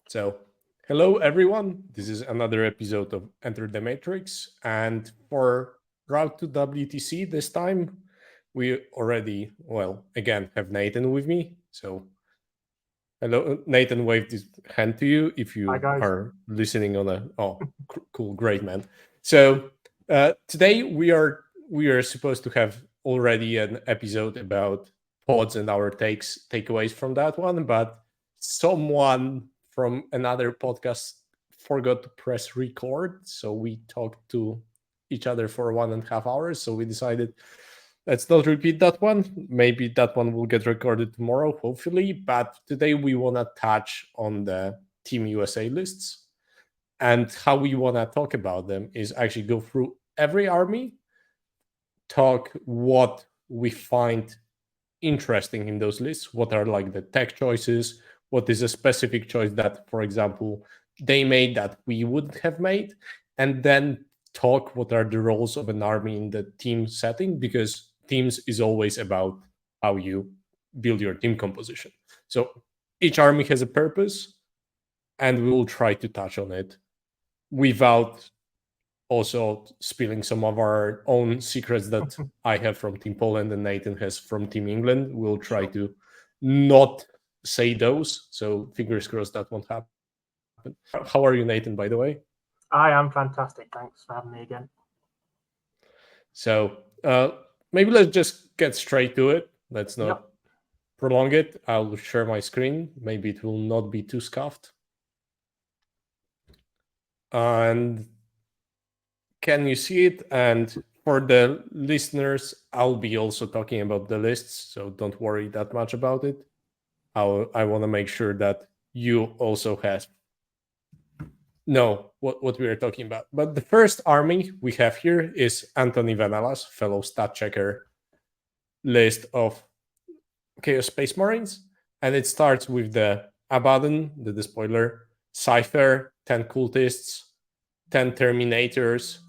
So, hello everyone. This is another episode of Enter the Matrix, and for Route to WTC this time, we already, again have Nathan with me. So, hello, Nathan. Waved his hand to you if Hi you guys. are listening on a. Oh, cool, great man. So today we are supposed to have already an episode about pods and our takeaways from that one, but someone from another podcast forgot to press record, so we talked to each other for 1.5 hours. So we decided let's not repeat that one. Maybe that one will get recorded tomorrow, hopefully. But today we want to touch on the Team USA lists. And how we want to talk about them is actually go through every army, talk what we find interesting in those lists, what are like the tech choices, what is a specific choice that, for example, they made that we wouldn't have made, and then talk what are the roles of an army in the team setting, because teams is always about how you build your team composition. So each army has a purpose, and we will try to touch on it without also spilling some of our own secrets that I have from Team Poland and Nathan has from Team England. We'll try to not say those. So fingers crossed that won't happen. How are you, Nathan, by the way? I am fantastic. Thanks for having me again. So maybe let's just get straight to it. Let's not prolong it. I'll share my screen. Maybe it will not be too scuffed. And can you see it? And for the listeners, I'll be also talking about the lists, so don't worry that much about it. I want to make sure that you also know what we are talking about. But the first army we have here is Anthony Vanellas, fellow stat checker list of Chaos Space Marines. And it starts with the Abaddon, the Despoiler, Cypher, 10 Cultists, 10 Terminators,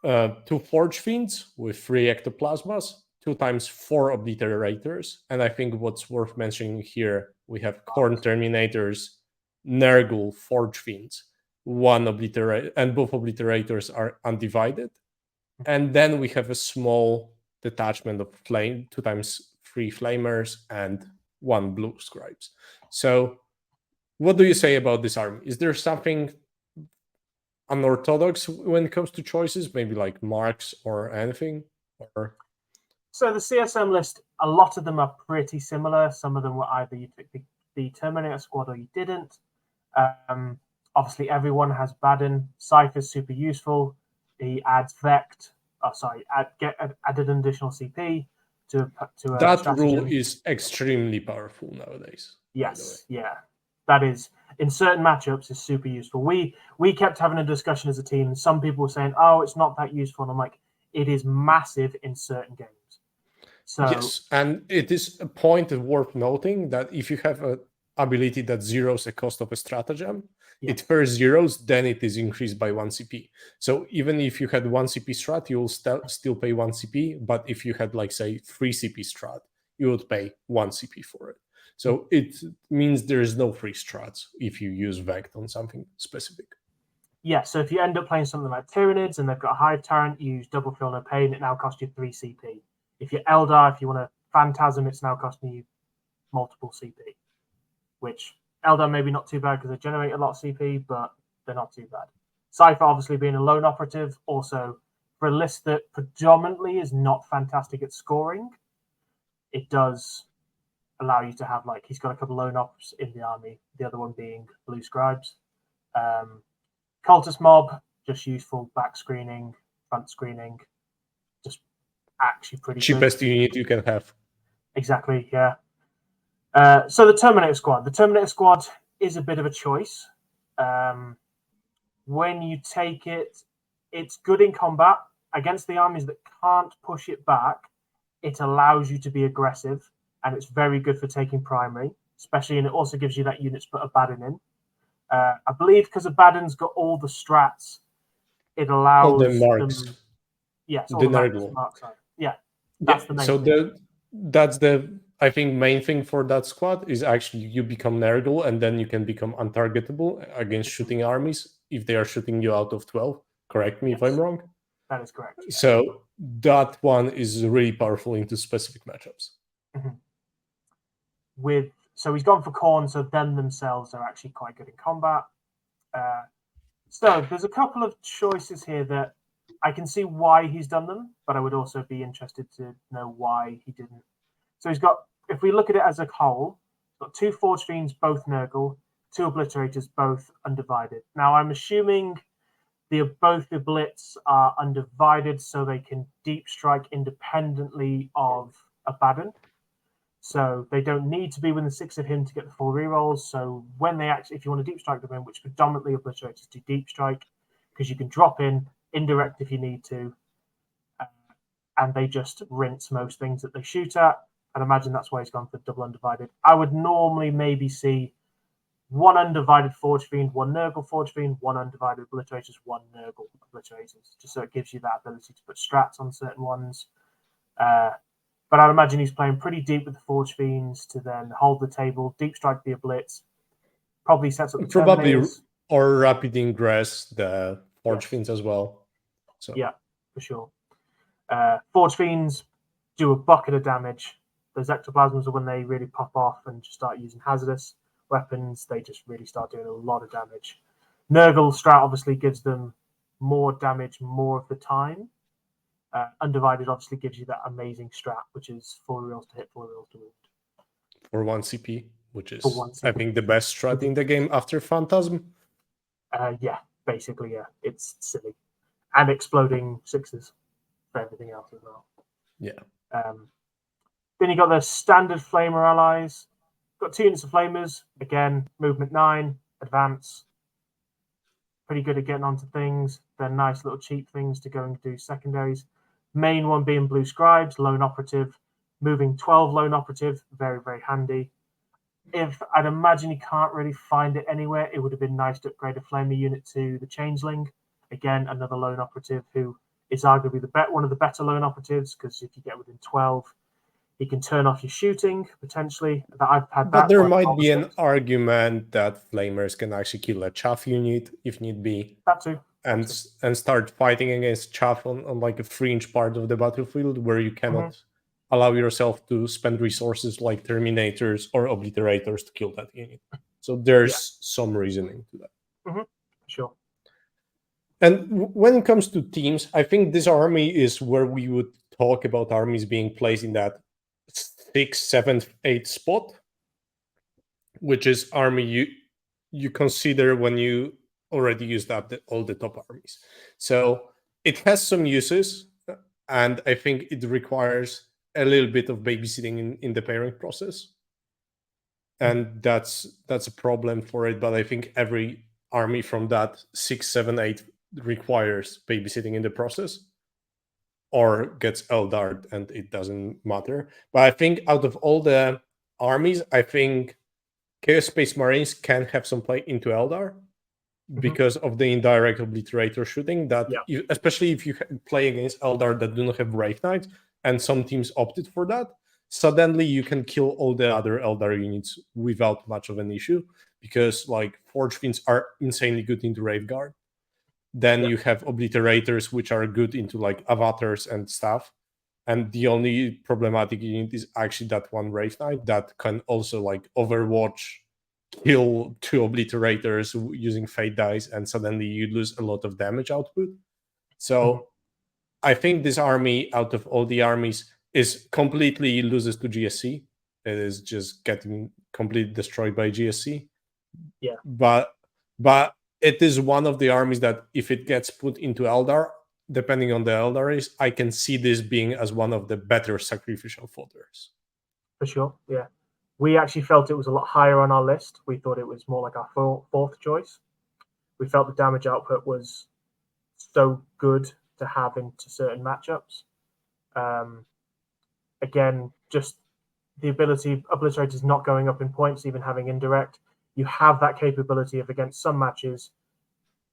2 Forge Fiends with 3 Ectoplasmas, 2 times 4 Obliterators. And I think what's worth mentioning here, we have Khorne Terminators, Nurgle Forge Fiends, 1 Obliterator, and both Obliterators are undivided. And then we have a small detachment of 2 times 3 Flamers and 1 Blue Scribes. So what do you say about this army? Is there something unorthodox when it comes to choices, maybe like marks or anything? Or so the CSM list, a lot of them are pretty similar. Some of them were either you took the Terminator squad or you didn't. Obviously, everyone has Baden. Cypher's super useful. He adds Vect. Added an additional CP to that stratagem. rule is extremely powerful nowadays. Yes, yeah. That is, in certain matchups, is super useful. We kept having a discussion as a team. Some people were saying, "Oh, it's not that useful," and I'm like, "It is massive in certain games." So yes, and it is a point worth noting that if you have an ability that zeroes the cost of a stratagem, it first zeros, then it is increased by 1 CP. So even if you had 1 CP strat, you will still pay 1 CP. But if you had, like, say, 3 CP strat, you would pay 1 CP for it. So it means there is no free strats if you use Vect on something specific. Yeah, so if you end up playing something like Tyranids and they've got a high Tyrant, you use double Feel No Pain, it now costs you 3 CP. If you're Eldar, if you want to Phantasm, it's now costing you multiple CP. Which Eldar maybe not too bad because they generate a lot of CP, but they're not too bad. Cypher obviously being a lone operative, also for a list that predominantly is not fantastic at scoring, it does allow you to have, like, he's got a couple lone ops in the army, the other one being Blue Scribes. Cultist Mob, just useful back screening, front screening, just actually pretty cheapest good. unit you can have. Exactly, yeah. So the Terminator Squad. The Terminator Squad is a bit of a choice. When you take it, it's good in combat. Against the armies that can't push it back, it allows you to be aggressive, and it's very good for taking primary, especially, and it also gives you that unit to put Abaddon in. I believe because Abaddon's got all the strats, it allows all the marks. Yes, all the marks. Yeah, that's the main thing. That's the I think main thing for that squad is actually you become Nurgle, and then you can become untargetable against shooting armies if they are shooting you out of 12. Correct me if I'm wrong. That is correct. Yeah. So that one is really powerful into specific matchups. So he's gone for Khorne, so them themselves are actually quite good in combat. So there's a couple of choices here that I can see why he's done them, but I would also be interested to know why he didn't. So he's got, if we look at it as a whole, he's got 2 Forge Fiends, both Nurgle, 2 Obliterators, both undivided. Now I'm assuming both the Blitz are undivided so they can deep strike independently of Abaddon. So they don't need to be within 6 of him to get the full rerolls. So when they actually, if you want to deep strike them in, which predominantly Obliterators do deep strike, because you can drop in indirect if you need to, and they just rinse most things that they shoot at. I'd imagine that's why he's gone for double undivided. I would normally maybe see 1 undivided Forge Fiend, 1 Nurgle Forge Fiend, 1 undivided Obliterators, 1 Nurgle Obliterators, just so it gives you that ability to put strats on certain ones. But I'd imagine he's playing pretty deep with the Forge Fiends to then hold the table, deep strike the Blitz, probably sets up the Terminators. Or rapid ingress the Forge Fiends as well. So yeah, for sure. Forge Fiends do a bucket of damage. Those ectoplasms are when they really pop off and just start using hazardous weapons. They just really start doing a lot of damage. Nurgle strat obviously gives them more damage more of the time. Undivided obviously gives you that amazing strat, which is 4 reels to hit, 4 reels to wound. For 1 CP, which is, I think, the best strat in the game after Phantasm. Yeah, basically, yeah. It's silly. And exploding 6s for everything else as well. Yeah. Then you got the standard Flamer allies. Got 2 units of Flamers. Again, movement 9, advance. Pretty good at getting onto things. They're nice little cheap things to go and do secondaries. Main one being Blue Scribes, Lone Operative. Moving 12 Lone Operative, very, very handy. If I'd imagine you can't really find it anywhere, it would have been nice to upgrade a Flamer unit to the Changeling. Again, another Lone Operative who is arguably one of the better Lone Operatives, because if you get within 12, he can turn off your shooting, potentially. But there might be an argument that Flamers can actually kill a Chaff unit, if need be. That too. And start fighting against Chaff on like a fringe part of the battlefield where you cannot allow yourself to spend resources like Terminators or Obliterators to kill that unit. So there's some reasoning to that. Sure. And when it comes to teams, I think this army is where we would talk about armies being placed in that 6th, 7th, 8th spot, which is army you consider when you already used up all the top armies. So it has some uses, and I think it requires a little bit of babysitting in the pairing process. And that's a problem for it, but I think every army from that 6, 7, 8 requires babysitting in the process, or gets Eldar'd and it doesn't matter. But I think out of all the armies, I think Chaos Space Marines can have some play into Eldar because of the indirect Obliterator shooting, that especially if you play against Eldar that do not have Wraith Knights, and some teams opted for that, suddenly you can kill all the other Eldar units without much of an issue, because like Forge Fiends are insanely good into Wraith Guard. Then you have Obliterators, which are good into like avatars and stuff. And the only problematic unit is actually that one Wraith Knight that can also like Overwatch, kill 2 Obliterators using Fate dice, and suddenly you lose a lot of damage output. So I think this army, out of all the armies, is completely loses to GSC. It is just getting completely destroyed by GSC. Yeah. But it is one of the armies that if it gets put into Eldar, depending on the Eldar is, I can see this being as one of the better sacrificial fodders. For sure, yeah. We actually felt it was a lot higher on our list. We thought it was more like our 4th choice. We felt the damage output was so good to have into certain matchups. Again, just the ability, Obliterators not going up in points, even having indirect. You have that capability of, against some matches,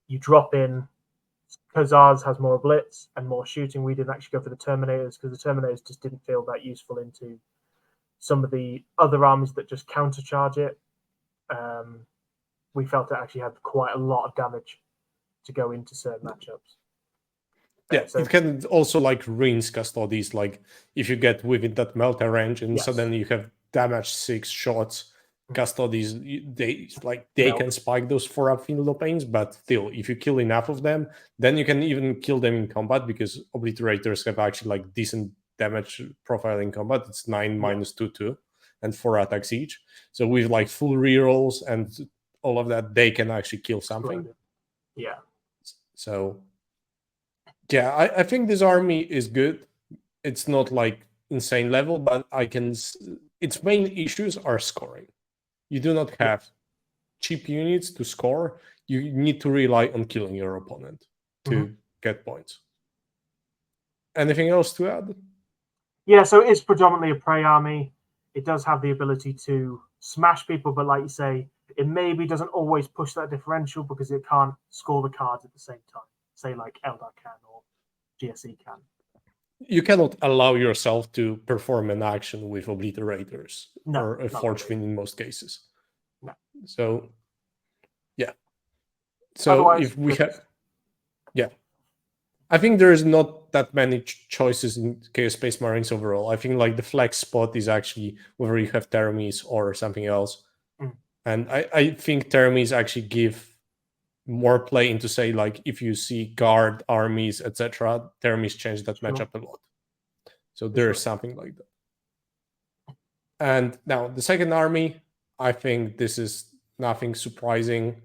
you drop in, because ours has more blitz and more shooting. We didn't actually go for the Terminators because the Terminators just didn't feel that useful into some of the other armies that just countercharge it, we felt it actually had quite a lot of damage to go into certain matchups. Yeah, it can also like rinse custodies. Like if you get within that melta range and suddenly you have damage 6 shots, custodies they can spike those 4-up Philoppanes, but still, if you kill enough of them, then you can even kill them in combat, because obliterators have actually like decent damage profile in combat. It's 9 minus 2/2 and 4 attacks each. So with like full rerolls and all of that, they can actually kill something. Yeah. So yeah, I think this army is good. It's not like insane level, but its main issues are scoring. You do not have cheap units to score. You need to rely on killing your opponent to get points. Anything else to add? Yeah, so it's predominantly a prey army. It does have the ability to smash people, but like you say, it maybe doesn't always push that differential because it can't score the cards at the same time. Say like Eldar can or GSE can. You cannot allow yourself to perform an action with obliterators or a forge fin in most cases. No. So, yeah. So otherwise, if we have, I think there is not that many choices in Chaos Space Marines overall. I think like the flex spot is actually whether you have Termies or something else. And I think Termies actually give more play into, say, like if you see guard armies, etc. Termies change that matchup a lot. So there's something like that. And now the second army, I think this is nothing surprising.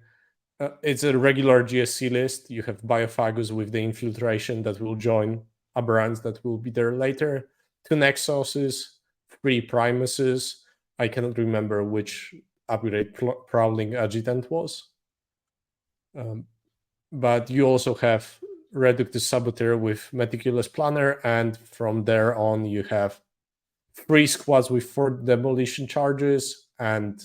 It's a regular GSC list. You have Biophagus with the infiltration that will join Aberrants that will be there later. 2 Nexuses, 3 Primuses. I cannot remember which upgrade Prowling Adjutant was. But you also have Reductus Saboteur with Meticulous Planner, and from there on you have 3 squads with 4 demolition charges and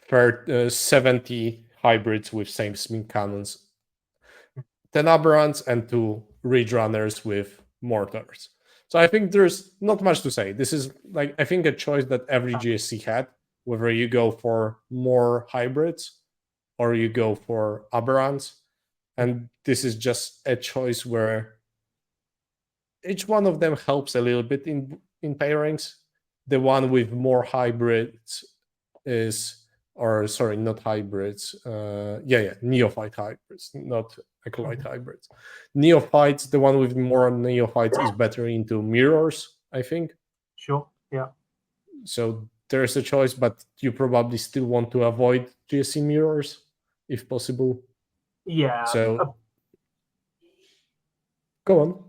70 hybrids with same smink cannons, 10 Aberrants, and 2 Ridge Runners with mortars. So I think there's not much to say. This is like, I think, a choice that every GSC had, whether you go for more hybrids or you go for Aberrants. And this is just a choice where each one of them helps a little bit in pairings. The one with more hybrids is, or sorry, not hybrids. Neophyte hybrids, not acolyte hybrids. Neophytes, the one with more neophytes is better into mirrors, I think. Sure, yeah. So there's a choice, but you probably still want to avoid GSC mirrors if possible. Yeah. So go on.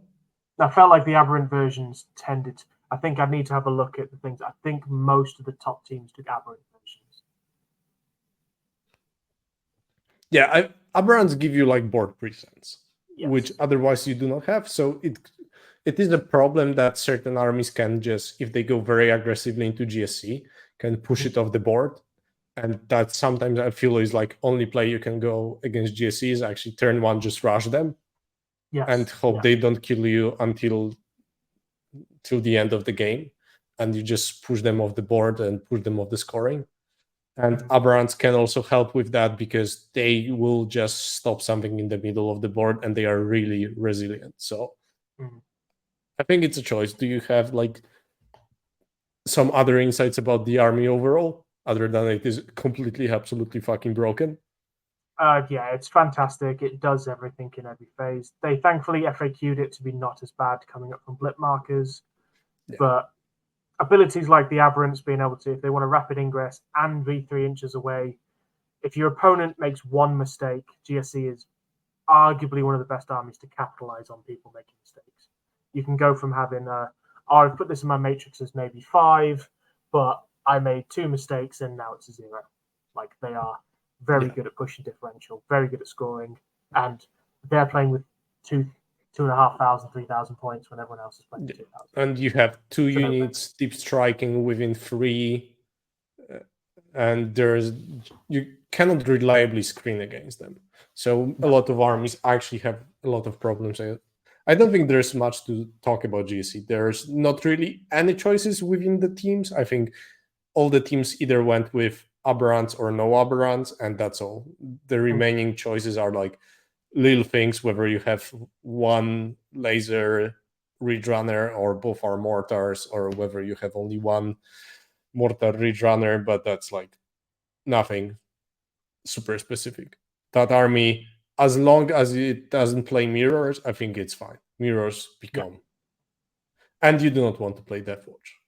I felt like the Aberrant versions tended. I think I'd need to have a look at the things. I think most of the top teams took Aberrant versions. Yeah, Aberrants give you like board presence, which otherwise you do not have. So it is a problem that certain armies can just, if they go very aggressively into GSC, can push it off the board. And that sometimes I feel is like only play you can go against GSC is actually turn 1, just rush them. And hope they don't kill you until till the end of the game. And you just push them off the board and push them off the scoring. And Aberrants can also help with that because they will just stop something in the middle of the board and they are really resilient. So I think it's a choice. Do you have like some other insights about the army overall, other than it is completely, absolutely fucking broken? Yeah, it's fantastic. It does everything in every phase. They thankfully FAQ'd it to be not as bad coming up from blip markers. But abilities like the Aberrants being able to, if they want a rapid ingress and be 3 inches away, if your opponent makes one mistake, GSC is arguably one of the best armies to capitalize on people making mistakes. You can go from having, I've put this in my matrix as maybe 5, but I made 2 mistakes and now it's a 0. Like, they are very good at pushing differential, very good at scoring, and they're playing with 2,500, 3,000 points when everyone else is playing 2,000. And you have 2 units deep striking within 3, and you cannot reliably screen against them. So a lot of armies actually have a lot of problems I don't think there's much to talk about GSC. There's not really any choices within the teams. I think all the teams either went with aberrants or no aberrants, and that's all. The remaining choices are like little things, whether you have one laser Ridge Runner or both are mortars, or whether you have only one mortar Ridge Runner, but that's like nothing super specific. That army, as long as it doesn't play mirrors, I think it's fine. Mirrors become. Yeah. And you do not want to play Deathwatch.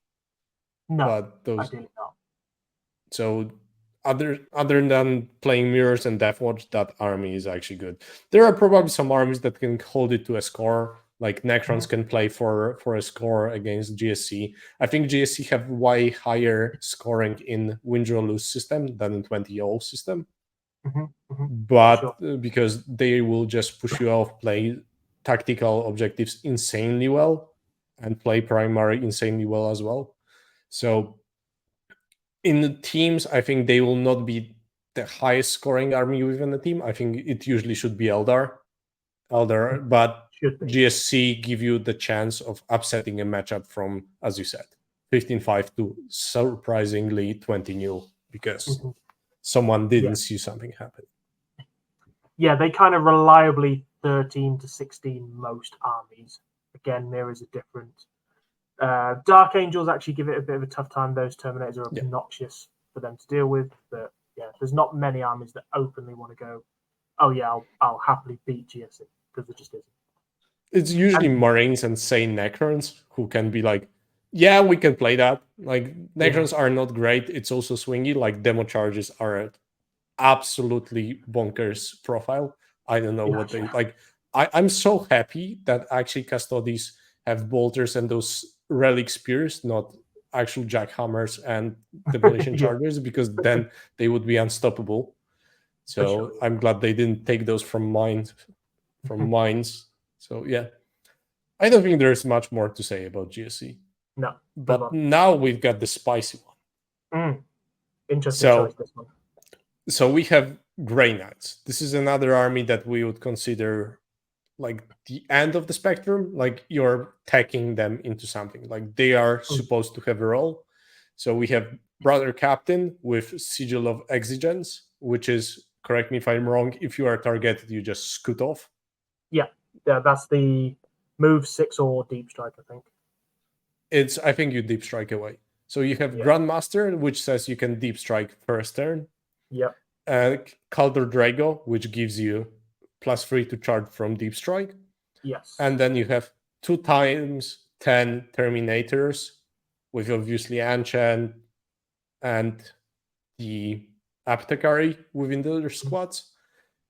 No, but those, I do not. So other than playing mirrors and Deathwatch, that army is actually good. There are probably some armies that can hold it to a score, like Necrons can play for a score against GSC. I think GSC have way higher scoring in win draw lose system than in 20-0 system. But sure. Because they will just push you off, play tactical objectives insanely well, and play primary insanely well as well. So in the teams, I think they will not be the highest scoring army within the team. I think it usually should be Eldar, but GSC give you the chance of upsetting a matchup from, as you said, 15-5 to surprisingly 20-0 because someone didn't see something happen. Yeah, they kind of reliably 13 to 16 most armies. Again, mirrors are different. Dark Angels actually give it a bit of a tough time. Those Terminators are obnoxious for them to deal with. But yeah, there's not many armies that openly want to go, oh yeah, I'll happily beat GSC, because there just isn't. It's usually Marines and say Necrons who can be like, yeah, we can play that. Like Necrons are not great. It's also swingy. Like demo charges are an absolutely bonkers profile. I don't know what they like. I'm so happy that actually Custodes have bolters and those relic spears, not actual jackhammers and demolition chargers, because then they would be unstoppable. So I'm glad they didn't take those from mines. So yeah, I don't think there's much more to say about GSC. No, but now we've got the spicy one. Interesting choice, this one. So we have Grey Knights. This is another army that we would consider like the end of the spectrum, like you're taking them into something, like they are supposed to have a role. So we have Brother Captain with Sigil of Exigence, which is, correct me if I'm wrong, if you are targeted, you just scoot off. Yeah, that's the move 6 or deep strike, I think. I think you deep strike away. So you have Grandmaster, which says you can deep strike first turn. Yeah. Calder Drago, which gives you +3 to charge from deep strike. Yes. And then you have 2 times 10 Terminators with obviously Enchant and the Apothecary within their squads.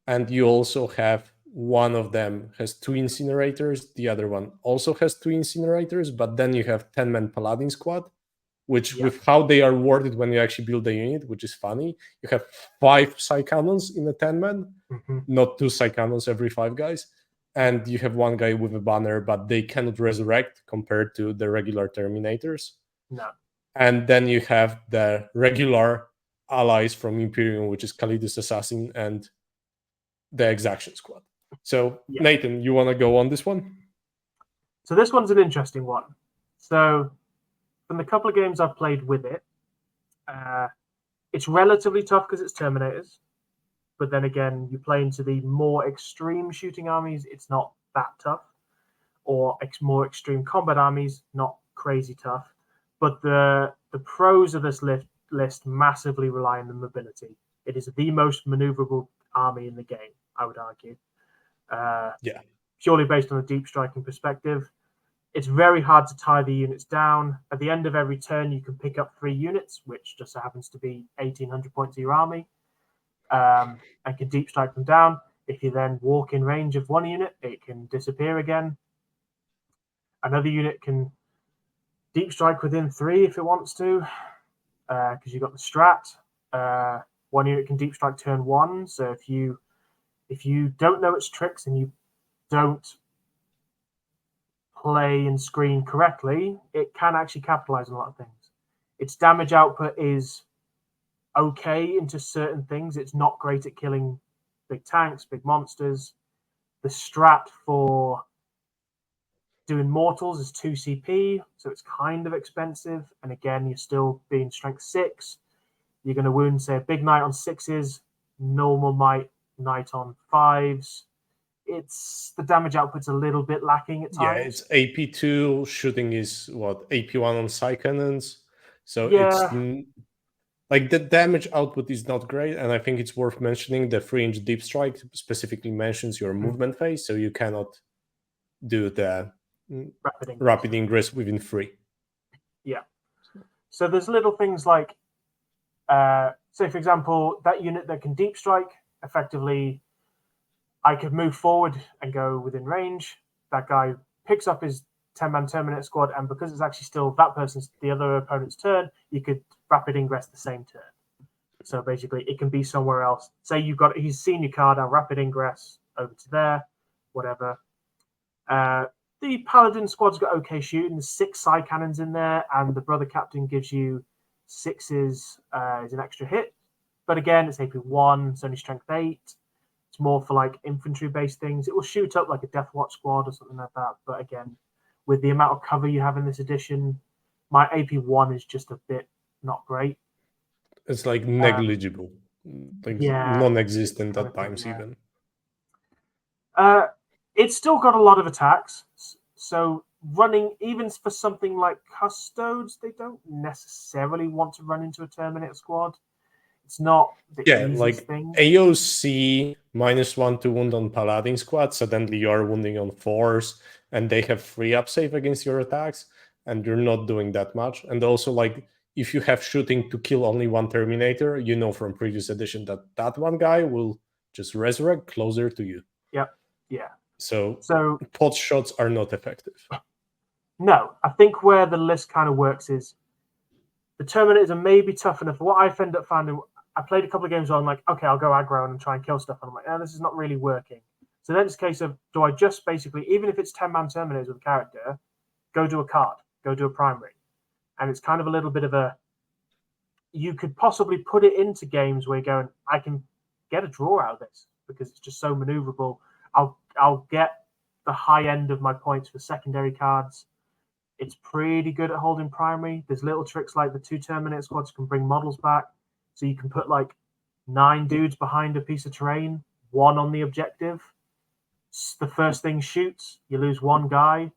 And you also have one of them has 2 Incinerators, the other one also has 2 Incinerators, but then you have 10-man Paladin squad, which with how they are worded when you actually build a unit, which is funny, you have 5 Psy Cannons in a 10-man, not 2 Psy Cannons every 5 guys. And you have 1 guy with a banner, but they cannot resurrect compared to the regular Terminators. No. And then you have the regular allies from Imperium, which is Khalidus Assassin and the Exaction Squad. So, Nathan, you want to go on this one? So this one's an interesting one. So from the couple of games I've played with it, it's relatively tough because it's Terminators. But then again, you play into the more extreme shooting armies, it's not that tough. Or more extreme combat armies, not crazy tough. But the pros of this list massively rely on the mobility. It is the most maneuverable army in the game, I would argue. Purely based on a deep striking perspective. It's very hard to tie the units down. At the end of every turn, you can pick up 3 units, which just so happens to be 1,800 points of your army, and can deep strike them down. If you then walk in range of 1 unit, it can disappear again. Another unit can deep strike within 3 if it wants to, because you've got the strat. 1 unit can deep strike turn 1. So if you don't know its tricks and you don't play and screen correctly, it can actually capitalize on a lot of things. Its damage output is okay into certain things. It's not great at killing big tanks, big monsters. The strat for Doing mortals is 2 CP, so it's kind of expensive. And again, you're still being strength 6. You're going to wound, say, a big knight on 6s, normal knight on 5s. It's the damage output's a little bit lacking at times. Yeah, it's AP2. Shooting is what, AP1 on side cannons. So Yeah. it's like the damage output is not great, and I think it's worth mentioning the 3-inch deep strike specifically mentions your movement phase, so you cannot do the rapid ingress within 3. Yeah. So there's little things like, say for example, that unit that can deep strike, effectively, I could move forward and go within range. That guy picks up his 10-man Terminator squad, and because it's actually still the other opponent's turn, you could rapid ingress the same turn. So basically, it can be somewhere else. Say he's seen your card, and rapid ingress over to there, whatever. The Paladin squad's got okay shooting. There's 6 side cannons in there, and the Brother Captain gives you 6s as an extra hit. But again, it's AP1, it's only strength 8. It's more for like infantry-based things. It will shoot up like a Death Watch squad or something like that. But again, with the amount of cover you have in this edition, my AP1 is just a bit not great. It's like negligible, like non-existent at times even. It's still got a lot of attacks. So running, even for something like Custodes, they don't necessarily want to run into a Terminator squad. It's not the easiest thing. AOC -1 to wound on Paladin squad, suddenly you are wounding on 4s, and they have 3 up save against your attacks, and you're not doing that much. And also, like, if you have shooting to kill only 1 Terminator, you know from previous edition that one guy will just resurrect closer to you. Yep. Yeah. So pot shots are not effective. No, I think where the list kind of works is the Terminators are maybe tough enough. What I've ended up finding, I played a couple of games where I'm like, okay, I'll go aggro and try and kill stuff. And I'm like, oh, this is not really working. So then it's a case of, do I just basically, even if it's 10-man Terminators with a character, go do a card, go do a primary. And it's kind of a little bit of a, you could possibly put it into games where you're going, I can get a draw out of this because it's just so maneuverable. I'll get the high end of my points for secondary cards. It's pretty good at holding primary. There's little tricks like the 2 Terminator squads can bring models back. So you can put like 9 dudes behind a piece of terrain, 1 on the objective. The first thing shoots, you lose 1 guy.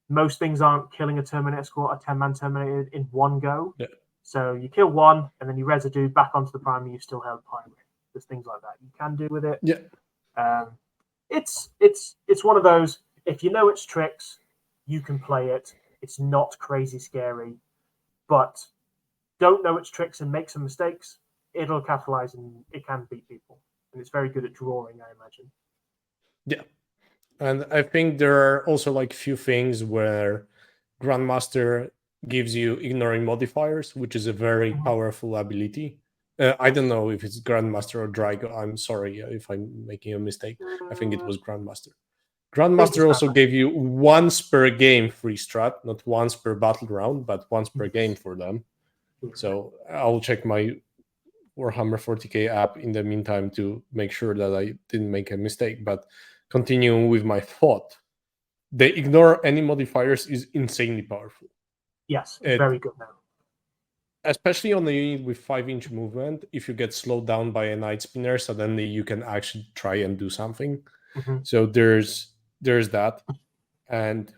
Most things aren't killing a Terminator squad, a 10-man Terminator in one go. Yeah. So you kill 1 and then you residue back onto the primary, you've still held primary. There's things like that you can do with it. Yeah. It's one of those, if you know its tricks, you can play it. It's not crazy scary, but don't know its tricks and make some mistakes, it'll capitalize and it can beat people. And it's very good at drawing, I imagine. Yeah. And I think there are also like few things where Grandmaster gives you ignoring modifiers, which is a very powerful ability. I don't know if it's Grandmaster or Drago. I'm sorry if I'm making a mistake. I think it was Grandmaster. Grandmaster also gave you once per game free strat, not once per battle round, but once per game for them. So I'll check my Warhammer 40k app in the meantime to make sure that I didn't make a mistake. But continuing with my thought, the ignore any modifiers is insanely powerful. Yes, it's very good now. Especially on a unit with 5-inch movement, if you get slowed down by a Night Spinner, suddenly you can actually try and do something. So there's that. And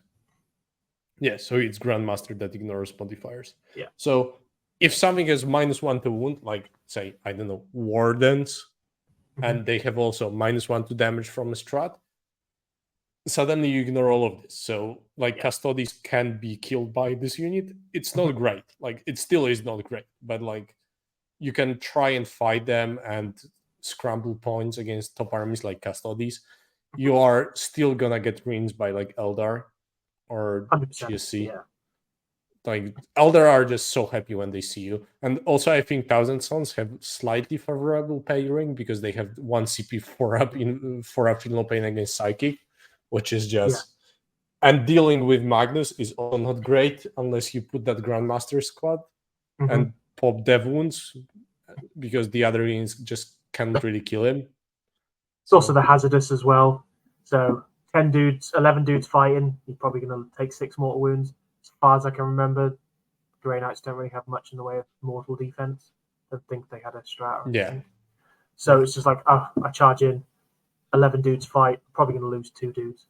yeah, so it's Grandmaster that ignores modifiers. Yeah. So if something has -1 to wound, like say, I don't know, Wardens, and they have also -1 to damage from a strat, suddenly you ignore all of this. So like Custodes can be killed by this unit. It's not great. Like it still is not great, but like you can try and fight them and scramble points against top armies like Custodes. You are still gonna get wins by like Eldar or GSC. Yeah. Like Eldar are just so happy when they see you. And also I think Thousand Sons have slightly favorable pairing because they have 1 CP 4-up in 4-up in low pain against Psychic, which is just and dealing with Magnus is also not great unless you put that Grandmaster squad and pop dev wounds because the other units just can't really kill him. It's also the hazardous as well. So 11 dudes fighting. You're probably going to take 6 mortal wounds. As far as I can remember, Grey Knights don't really have much in the way of mortal defense. I don't think they had a strat or anything. So it's just like, I charge in, 11 dudes fight, probably going to lose 2 dudes.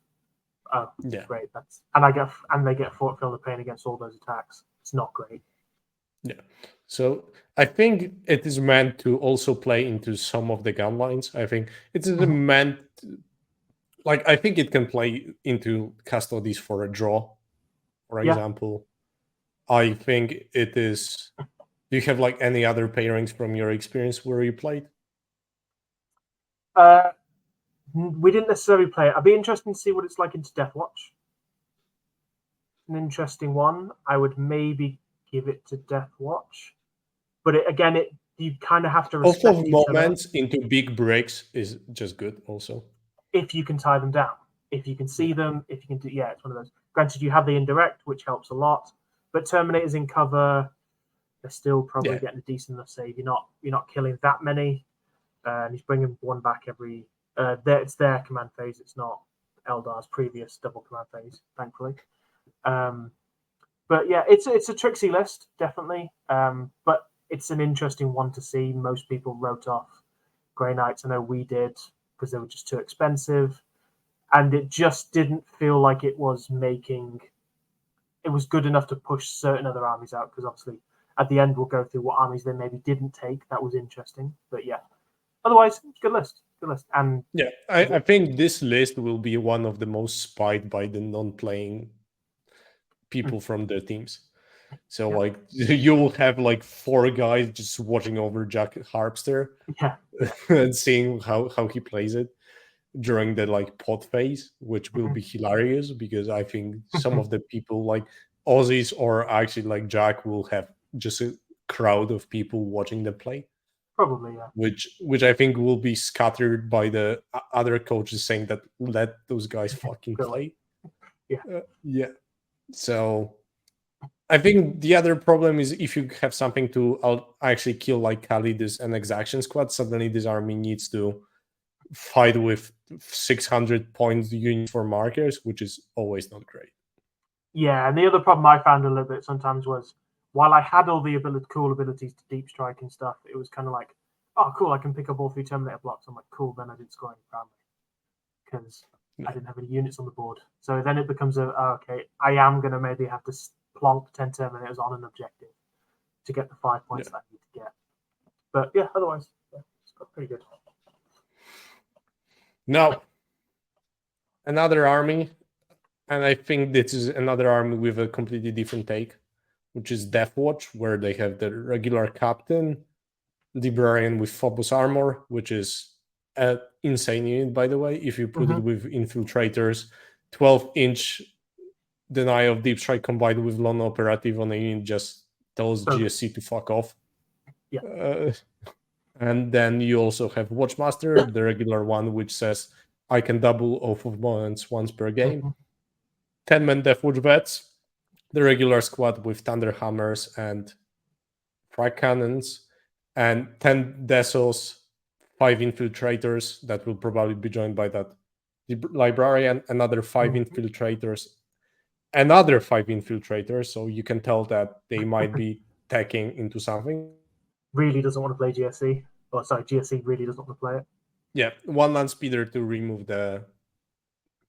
Oh, great! They get fort feel the pain against all those attacks. It's not great. Yeah. So I think it is meant to also play into some of the gun lines. I think it is meant, like, I think it can play into custodies for a draw, for example. I think it is. Do you have like any other pairings from your experience where you played? We didn't necessarily play it. I'd be interested to see what it's like into Death Watch. An interesting one. I would maybe give it to Death Watch, but you kind of have to respect also moments into big breaks is just good. Also, if you can tie them down, if you can see them, if you can do, it's one of those. Granted, you have the indirect, which helps a lot, but Terminators in cover, they're still probably getting a decent enough save. You're not killing that many, and he's bringing one back every. It's their command phase. It's not Eldar's previous double command phase, thankfully. But yeah, it's a tricksy list, definitely. But it's an interesting one to see. Most people wrote off Grey Knights. I know we did because they were just too expensive, and it just didn't feel like it was good enough to push certain other armies out. Because obviously, at the end, we'll go through what armies they maybe didn't take. That was interesting, but yeah. Otherwise, good list. Good list. And yeah, I think this list will be one of the most spied by the non-playing people from their teams. So like you will have like 4 guys just watching over Jack Harpster and seeing how he plays it during the like pot phase, which will be hilarious because I think some of the people like Aussies or actually like Jack will have just a crowd of people watching them play. Probably, yeah. Which I think will be scattered by the other coaches saying that let those guys fucking play. Yeah. So I think the other problem is if you have something to actually kill like Khalid's and Exaction Squad, suddenly this army needs to fight with 600 points units for markers, which is always not great. Yeah, and the other problem I found a little bit sometimes was while I had all the cool abilities to deep strike and stuff, it was kind of like, oh, cool, I can pick up all 3 Terminator blocks. I'm like, cool, then I didn't score any primary because I didn't have any units on the board. So then it becomes okay, I am going to maybe have to plonk 10 Terminators on an objective to get the 5 points that I need to get. But yeah, otherwise, it's got pretty good. Now, another army, and I think this is another army with a completely different take, which is Death Watch, where they have the regular captain, Librarian with Phobos armor, which is an insane unit, by the way. If you put it with Infiltrators, 12-inch deny of deep strike combined with lone operative on a unit just tells GSC to fuck off. Yeah. And then you also have Watchmaster, the regular one, which says I can double oath of moments once per game. 10-man Death Watch vets, the regular squad with Thunder Hammers and Frag Cannons, and 10 Desos, 5 Infiltrators that will probably be joined by that Librarian, another 5 Infiltrators, another 5 Infiltrators, so you can tell that they might be tacking into something. Really doesn't want to play GSC. Oh, sorry, GSC really doesn't want to play it. Yeah, 1 land speeder to remove the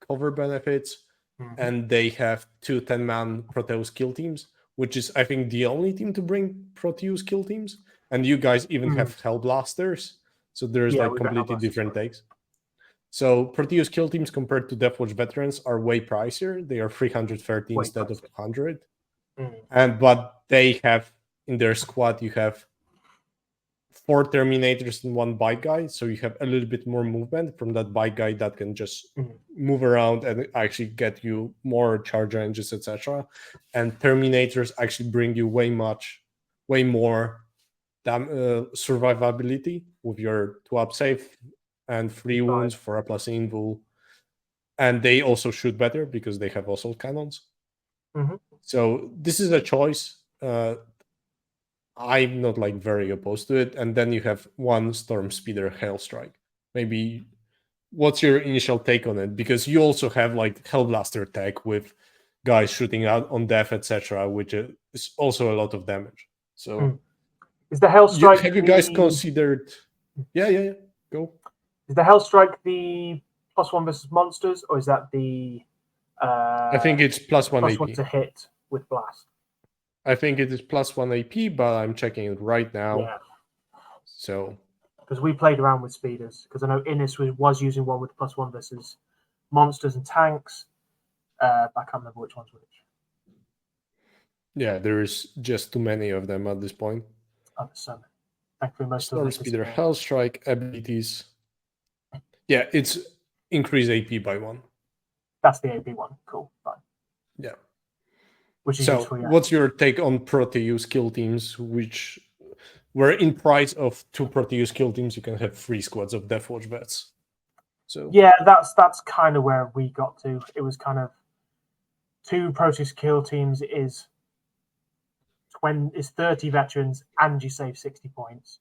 cover benefits, and they have 2 10-man Proteus kill teams, which is, I think, the only team to bring Proteus kill teams. And you guys even have Hellblasters, so there's like completely different takes. So Proteus kill teams compared to Death Watch veterans are way pricier. They are 330 instead of 200. But they have in their squad, you have 4 Terminators and 1 bike guy, so you have a little bit more movement from that bike guy that can just move around and actually get you more charge ranges, etc. And Terminators actually bring you way more survivability with your 2-up save and 3 wounds for a plus invul. And they also shoot better because they have assault cannons. So this is a choice. I'm not like very opposed to it. And then you have 1 Storm Speeder Hailstrike. Maybe what's your initial take on it? Because you also have like Hellblaster tech with guys shooting out on death, etc., which is also a lot of damage. So is the Hellstrike have you guys considered? Yeah. Go. Is the Hellstrike the +1 versus monsters, or is that the? I think it's +1 +1 AP. to hit with blast. I think it is +1 AP, but I'm checking it right now. Yeah. So. Because we played around with speeders, because I know Innis was using one with +1 versus monsters and tanks. I can't remember which one's which. Yeah, there's just too many of them at this point. Oh, there's so many. Thankfully, most Storm of them Speeder, Hellstrike abilities. Yeah, it's increase AP by 1. That's the AP one. Cool, fine. Yeah. Which is so, useful, yeah. What's your take on Proteus kill teams, which were in price of 2 Proteus kill teams, you can have 3 squads of Deathwatch vets. So yeah, that's kind of where we got to. It was kind of 2 Proteus kill teams is 30 veterans and you save 60 points.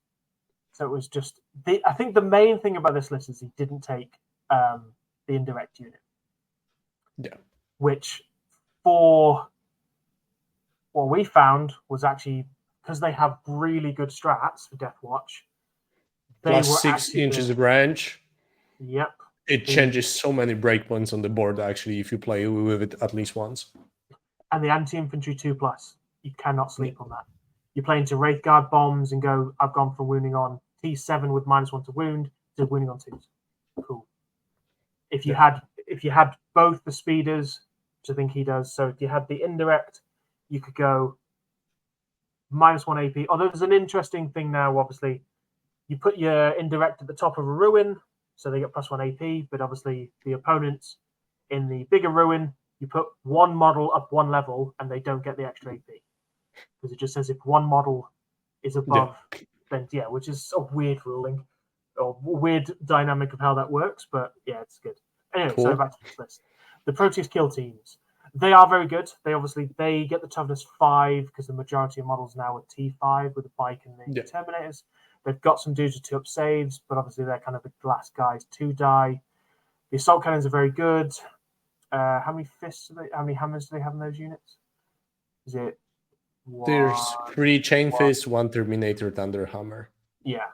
So it was just I think the main thing about this list is he didn't take the indirect unit. Yeah. Which for what we found was actually because they have really good strats for Deathwatch. Plus 6 inches of range. Yep. It changes so many breakpoints on the board, actually, if you play with it at least once. And the anti-infantry 2+. You cannot sleep on that. You play into Wraithguard bombs and go, I've gone from wounding on T7 with -1 to wound to wounding on 2s. Cool. If you had both the speeders, which I think he does, so if you had the indirect, you could go -1 AP. Although there's an interesting thing now, obviously, you put your indirect at the top of a ruin, so they get +1 AP, but obviously the opponents in the bigger ruin, you put one model up 1 level and they don't get the extra AP. Because it just says if one model is above, then which is a weird ruling or weird dynamic of how that works, but yeah, it's good. Anyway, cool. So back to this list. The Proteus kill teams. They are very good. They get the toughness 5 because the majority of models now are T5 with the bike and the Terminators. They've got some dudes with 2-up saves, but obviously they're kind of the glass guys to die. The assault cannons are very good. How many fists? How many hammers do they have in those units? Is it? There's 3 chain fists, 1 Terminator Thunderhammer. Yeah.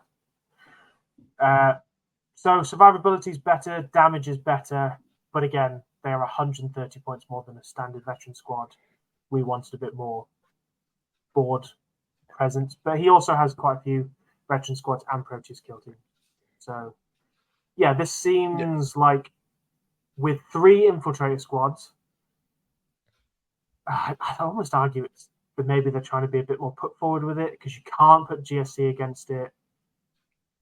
So survivability is better, damage is better, but again, they are 130 points more than a standard veteran squad. We wanted a bit more board presence, but he also has quite a few veteran squads and Proteus kill teams. So, yeah, this seems like with 3 infiltrator squads, I'd almost argue it's but maybe they're trying to be a bit more put forward with it because you can't put GSC against it.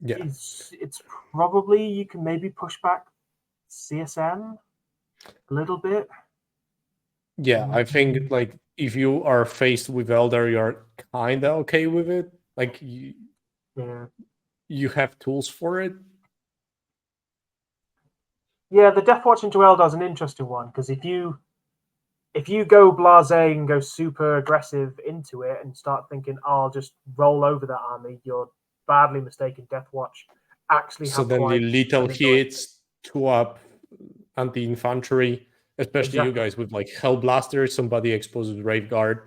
Yeah, it's probably you can maybe push back CSM a little bit. Yeah, I think like if you are faced with Eldar, you're kind of okay with it. Like you have tools for it. Yeah, the Deathwatch into Eldar is an interesting one because if you go blasé and go super aggressive into it and start thinking, I'll just roll over that army, you're badly mistaken. Deathwatch actually so then the little hits, 2-up anti-infantry, especially you guys with like Hellblaster, somebody exposes Wraithguard.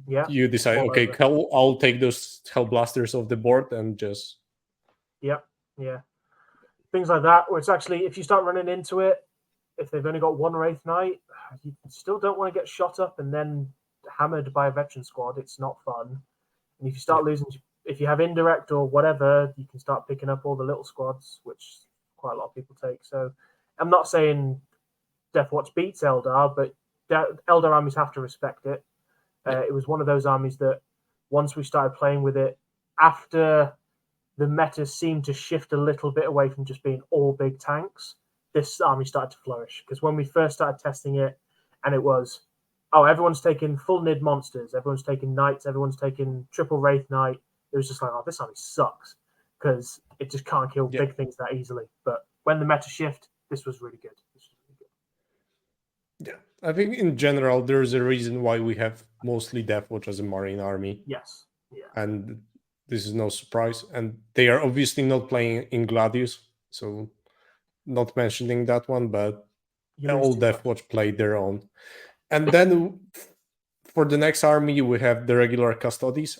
Yeah. You decide, okay, I'll take those Hellblasters off the board and just. Yeah. Things like that, where it's actually, if you start running into it, if they've only got 1 Wraith Knight, you still don't want to get shot up and then hammered by a veteran squad. It's not fun. And if you start losing, if you have indirect or whatever, you can start picking up all the little squads, which quite a lot of people take. So I'm not saying Deathwatch beats Eldar, but Eldar armies have to respect it. It was one of those armies that once we started playing with it, after the meta seemed to shift a little bit away from just being all big tanks, this army started to flourish. Because when we first started testing it, and it was, everyone's taking full NID monsters, everyone's taking knights, everyone's taking triple Wraith Knight, it was just like, this army sucks because it just can't kill big things that easily. But when the meta shift, this was really good. Yeah, I think in general, there's a reason why we have mostly Deathwatch as a Marine army. Yes. Yeah. And this is no surprise. And they are obviously not playing in Gladius. So not mentioning that one, but You lose all too Death much. Watch played their own. And then for the next army, we have the regular Custodes.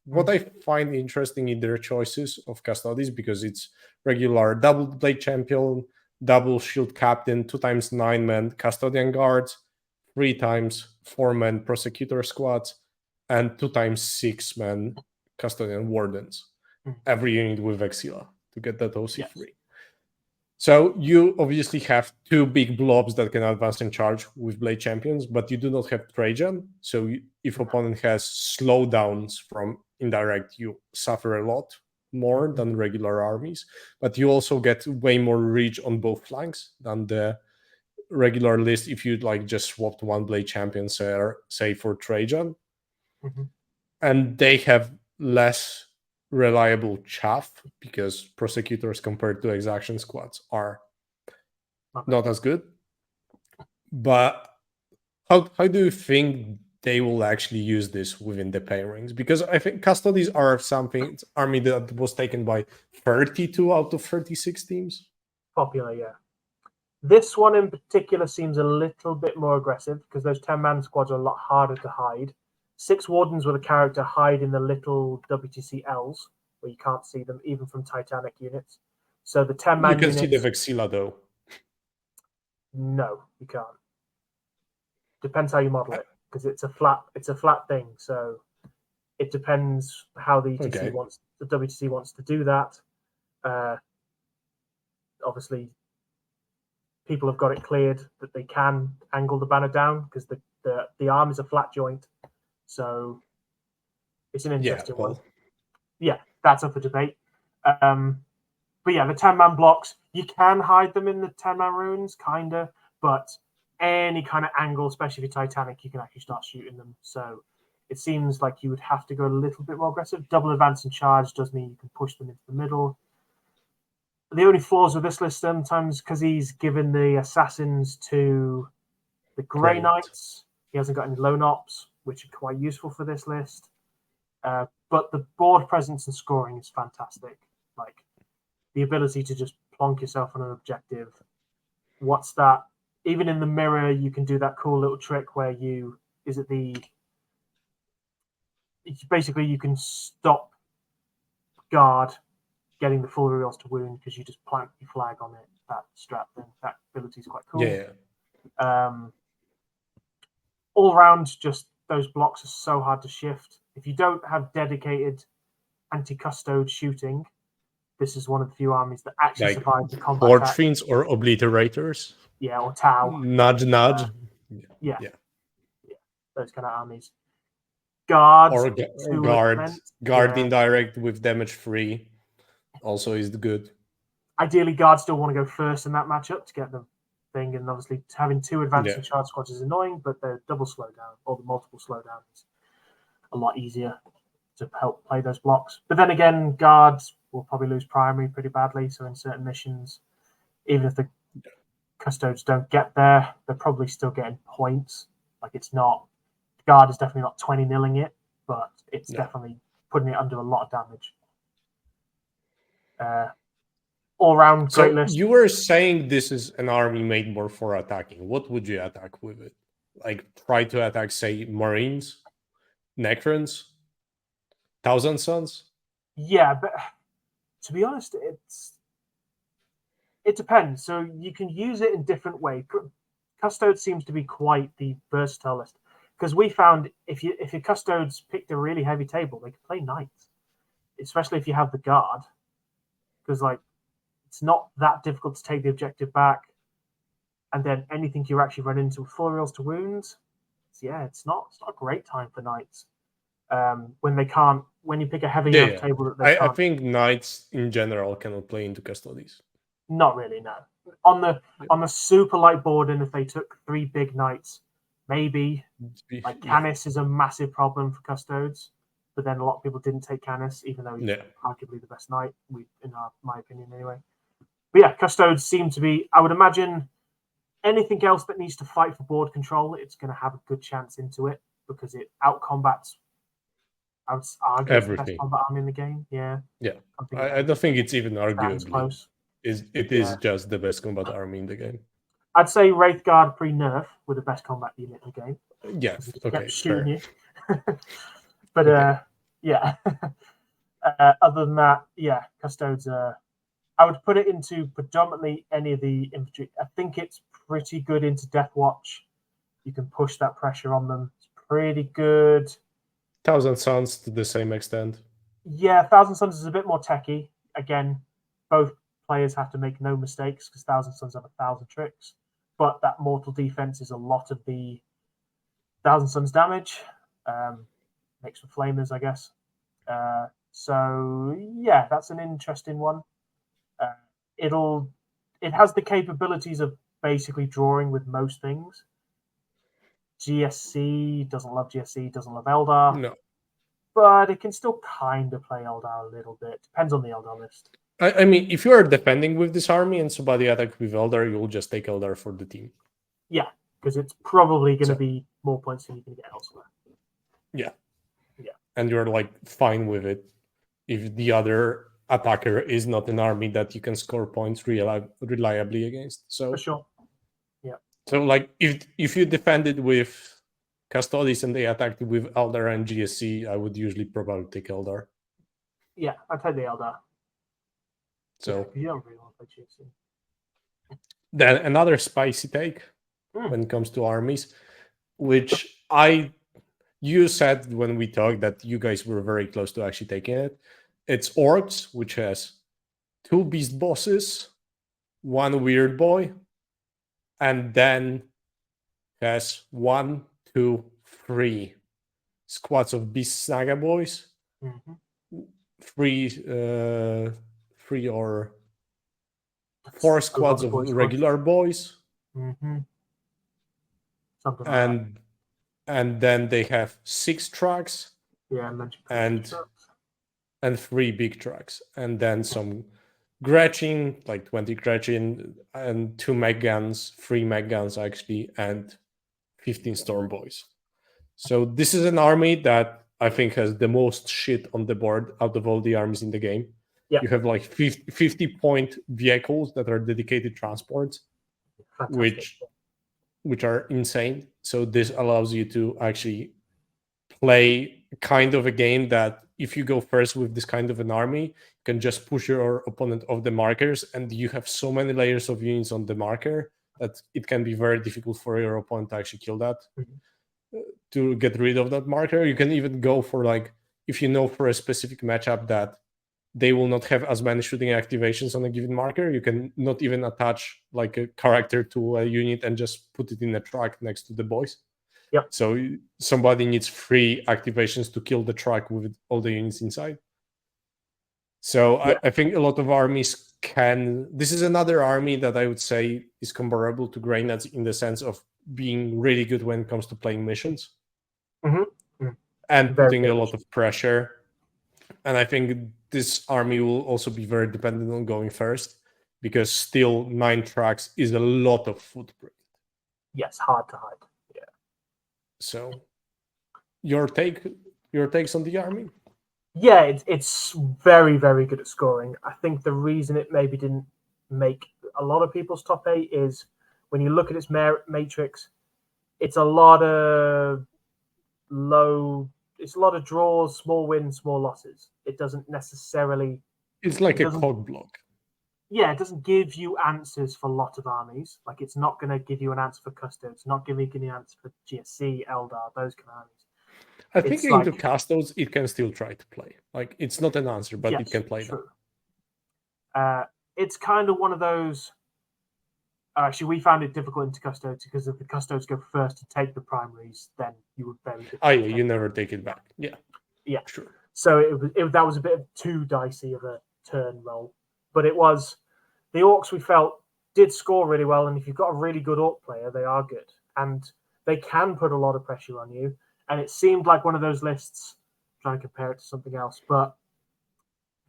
What I find interesting in their choices of Custodes, because it's regular double blade champion, double shield captain, 2x 9-man custodian guards, 3x 4-man prosecutor squads, and 2x 6-man custodian wardens. Every unit with Exila to get that OC Yes. free. So you obviously have two big blobs that can advance and charge with Blade Champions, but you do not have Trajan. So if opponent has slowdowns from indirect, you suffer a lot more than regular armies. But you also get way more reach on both flanks than the regular list if you like just swapped one Blade Champion, say for Trajan. And they have less reliable chaff because prosecutors compared to exaction squads are not as good. But how do you think they will actually use this within the pairings? Because I think Custodes are something army that was taken by 32 out of 36 teams. Popular, yeah. This one in particular seems a little bit more aggressive because those 10-man squads are a lot harder to hide. 6 wardens with a character hide in the little WTC Ls where you can't see them even from Titanic units. So the 10-man You can units, see the Vexilla though. No, you can't. Depends how you model it because it's a flat thing. So it depends how the WTC wants to do that. Obviously, people have got it cleared that they can angle the banner down because the arm is a flat joint. So it's an interesting one. Yeah, that's up for debate. But yeah, the 10-man blocks, you can hide them in the 10-man runes, kind of, but any kind of angle, especially for Titanic, you can actually start shooting them. So it seems like you would have to go a little bit more aggressive. Double advance and charge does mean you can push them into the middle. The only flaws with this list sometimes, because he's given the assassins to the Grey Knights, he hasn't got any lone ops, which are quite useful for this list. But the board presence and scoring is fantastic. Like the ability to just plonk yourself on an objective. What's that? Even in the mirror, you can do that cool little trick where basically you can stop guard getting the full reveals to wound because you just plank your flag on it. That strap thing, that ability is quite cool. Yeah. All round, just those blocks are so hard to shift. If you don't have dedicated anti-custode shooting, this is one of the few armies that actually survive the combat. Forge Fiends or Obliterators. Yeah, or Tau. Nudge. Yeah. Those kind of armies. Guards. Or Guard indirect with damage free also is good. Ideally, guards still want to go first in that matchup to get the thing, and obviously having 2 advanced and charge squads is annoying, but the double slowdown or the multiple slowdown is a lot easier to help play those blocks. But then again, guards will probably lose primary pretty badly, so in certain missions, even if the custodes don't get there, they're probably still getting points. Like it's not, guard is definitely not 20-0ing it, but it's definitely putting it under a lot of damage. All round great list. You were saying this is an army made more for attacking. What would you attack with it? Like try to attack, say, Marines, Necrons, Thousand Sons? Yeah, but to be honest, it depends. So you can use it in different ways. Custode seems to be quite the versatile list because we found if your custodes picked a really heavy table, they could play knights, especially if you have the guard, because like it's not that difficult to take the objective back, and then anything you actually run into with full reels to wounds. It's not a great time for knights when you pick a heavy enough table that they can't. I think knights in general cannot play into Custodes. Not really, no. On the super light board, and if they took 3 big knights, maybe. Like Canis is a massive problem for custodes, but then a lot of people didn't take Canis, even though he's arguably the best knight, my opinion anyway. But yeah, custodes seem to be. I would imagine anything else that needs to fight for board control, it's going to have a good chance into it because it outcombats. I would argue it's the best combat arm in the game. Yeah. I don't think it's even arguably close. It is just the best combat army in the game. I'd say Wraith Guard pre-nerf were the best combat unit in the game. Yeah, okay, Kept shooting fair. you. But Okay. yeah. Other than that, yeah, Custodes. I would put it into predominantly any of the infantry. I think it's pretty good into Death Watch. You can push that pressure on them. It's pretty good. Thousand Suns to the same extent. Yeah, Thousand Suns is a bit more techy. Again, both players have to make no mistakes because Thousand Suns have 1,000 tricks. But that mortal defense is a lot of the Thousand Suns damage. Mixed with flamers, I guess. So yeah, that's an interesting one. It has the capabilities of basically drawing with most things. GSC doesn't love GSC, doesn't love Eldar. No. But it can still kind of play Eldar a little bit. Depends on the Eldar list. I mean, if you are defending with this army and somebody attacks with Eldar, you'll just take Eldar for the team. Yeah, because it's probably going to be more points than you can get elsewhere. Yeah. Yeah. And you're like fine with it if the other attacker is not an army that you can score points reliably against. So for sure. Yeah. So like if you defended with Custodes and they attacked with Eldar and GSC, I would usually probably take Eldar. Yeah, I'd take the Eldar. So you don't really want to play GSC. Then another spicy take when it comes to armies, which you said when we talked that you guys were very close to actually taking it. It's Orcs, which has 2 beast bosses, 1 weird boy, and then has 1, 2, 3 squads of beast saga boys, 3 or 4 squads of regular boys, Something like and then they have 6 trucks, and 3 big trucks, and then some Gretchen, like 20 Gretchen, and 2 mech guns, 3 mech guns actually, and 15 storm boys. So this is an army that I think has the most shit on the board out of all the armies in the game. Yeah. You have like 50-point vehicles that are dedicated transports, which are insane. So this allows you to actually play kind of a game that if you go first with this kind of an army, you can just push your opponent off the markers, and you have so many layers of units on the marker that it can be very difficult for your opponent to actually kill that. To get rid of that marker, you can even go for like, if you know for a specific matchup that they will not have as many shooting activations on a given marker, you can not even attach like a character to a unit and just put it in a truck next to the boys. Yep. So somebody needs 3 activations to kill the truck with all the units inside. So I think a lot of armies can... This is another army that I would say is comparable to Grey Knights in the sense of being really good when it comes to playing missions. And putting a lot of pressure. And I think this army will also be very dependent on going first, because still 9 tracks is a lot of footprint. Yes, hard to hide. Yeah. So your takes on the army? Yeah, it's very, very good at scoring. I think the reason it maybe didn't make a lot of people's top 8 is when you look at its matrix, it's a lot of it's a lot of draws, small wins, small losses. It doesn't necessarily... It's like a cog block. Yeah, it doesn't give you answers for a lot of armies. Like, it's not going to give you an answer for Custodes. It's not giving you an answer for GSC, Eldar, those kind of armies. I think into Custodes, it can still try to play. Like, it's not an answer, but it can play that. It's kind of one of those... Actually, we found it difficult into Custodes because if the Custodes go first to take the primaries, then you would very difficult. Oh, yeah, you never take it back. Yeah. Yeah. Sure. So that was a bit too dicey of a turn roll. But it was... The Orcs, we felt, did score really well, and if you've got a really good Orc player, they are good. And they can put a lot of pressure on you. And it seemed like one of those lists, trying to compare it to something else, but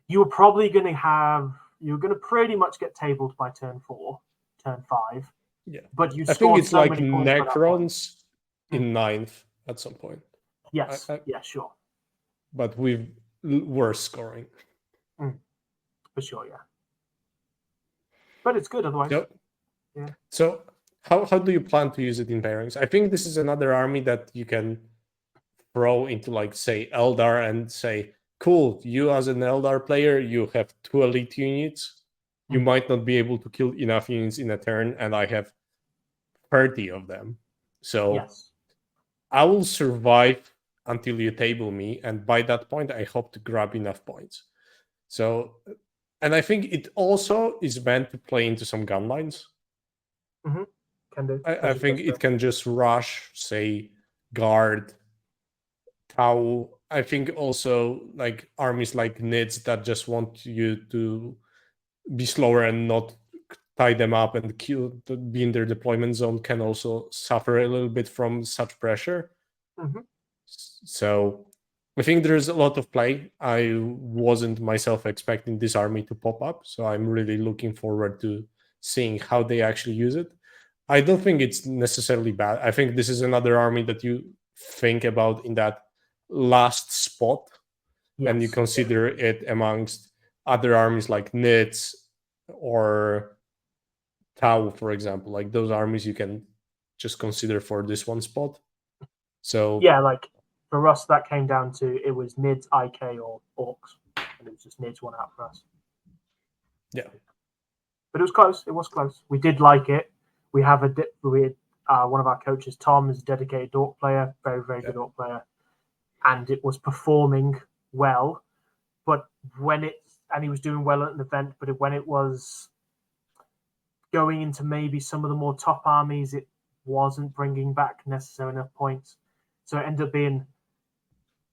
you were probably going to you're going to pretty much get tabled by turn 4, turn 5. Yeah. But you I think it's so like many points Necrons in 9th at some point. Yes, yeah, sure. But with worse scoring. For sure, yeah. But it's good otherwise. So, Yeah. So how do you plan to use it in pairings? I think this is another army that you can throw into, like, say, Eldar and say, cool, you as an Eldar player, you have 2 elite units. You might not be able to kill enough units in a turn, and I have 30 of them. So Yes. I will survive until you table me, and by that point, I hope to grab enough points. So, and I think it also is meant to play into some gun lines. Can do. I think it can just rush, say, guard, Tau. I think also like armies like Nids that just want you to be slower and not tie them up and be in their deployment zone can also suffer a little bit from such pressure. So I think there's a lot of play. I wasn't myself expecting this army to pop up, so I'm really looking forward to seeing how they actually use it. I don't think it's necessarily bad. I think this is another army that you think about in that last spot, and you consider it amongst other armies like Nits or Tau, for example. Like those armies you can just consider for this one spot. So yeah, like for us, that came down to it was Nids, IK, or Orcs, and it was just Nids won out for us. Yeah, but it was close. It was close. We did like it. We have one of our coaches, Tom, is a dedicated Orc player, very very good Orc player, and it was performing well. But he was doing well at an event, but when it was going into maybe some of the more top armies, it wasn't bringing back necessary enough points. So it ended up being,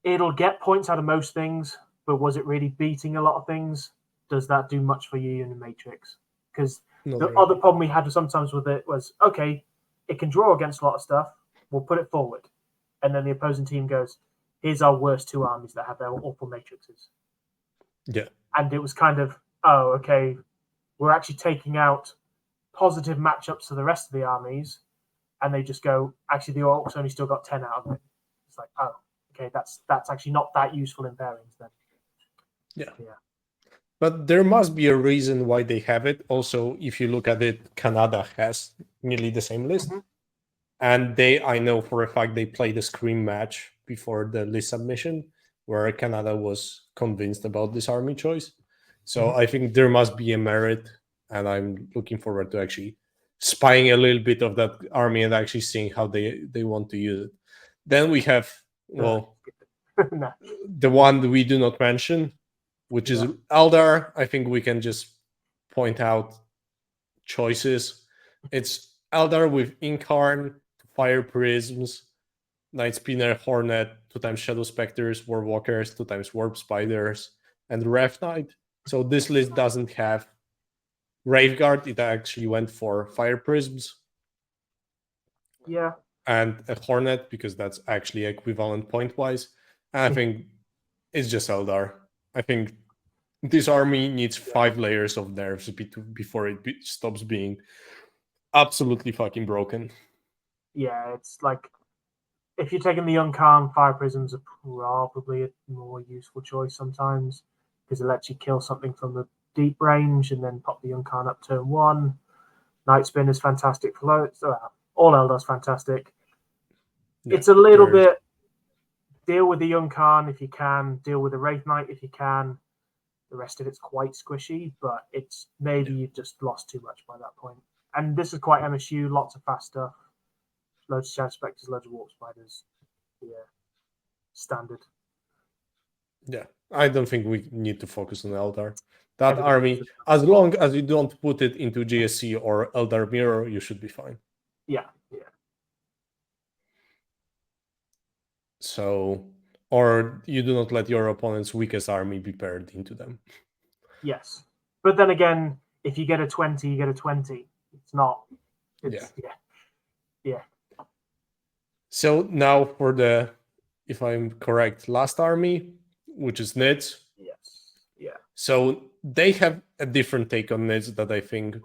it'll get points out of most things, but was it really beating a lot of things? Does that do much for you in the Matrix? Because the other problem we had sometimes with it was, okay, it can draw against a lot of stuff. We'll put it forward. And then the opposing team goes, here's our worst 2 armies that have their awful matrices. Yeah. And it was kind of, oh, okay, we're actually taking out positive matchups for the rest of the armies. And they just go, actually, the Orcs only still got 10 out of it. It's like, oh, okay, that's actually not that useful in pairings then. Yeah. But there must be a reason why they have it. Also, if you look at it, Canada has nearly the same list. And I know for a fact they played a Creme match before the list submission where Canada was convinced about this army choice. So I think there must be a merit, and I'm looking forward to actually spying a little bit of that army and actually seeing how they want to use it. Then we have, the one that we do not mention, which is Eldar. I think we can just point out choices. It's Eldar with Incarn, Fire Prisms, Night Spinner, Hornet, 2x Shadow Specters, War Walkers, 2x Warp Spiders, and Ref Knight. So this list doesn't have Graveguard. It actually went for Fire Prisms. Yeah. And a Hornet, because that's actually equivalent point-wise. And I think it's just Eldar. I think this army needs 5 layers of nerfs before it stops being absolutely fucking broken. Yeah, it's like, if you're taking the Uncarn, Fire Prisms are probably a more useful choice sometimes, because it lets you kill something from the deep range and then pop the Uncarn up turn 1. Night Spin is fantastic for all Eldar's fantastic. Yeah, it's a little bit deal with the Uncarn if you can, deal with the Wraith Knight if you can. The rest of it's quite squishy, but it's maybe you've just lost too much by that point. And this is quite MSU, lots of fast stuff. Loads of Shadow Spectres, loads of Warp Spiders. Yeah, standard. Yeah, I don't think we need to focus on Eldar. That army, as long as you don't put it into GSC or Eldar Mirror, you should be fine. Yeah. So, or you do not let your opponent's weakest army be paired into them. Yes. But then again, if you get a 20, you get a 20. It's not. Yeah. So now for the, if I'm correct, last army, which is Nids. Yes. Yeah. So they have a different take on Nids that I think,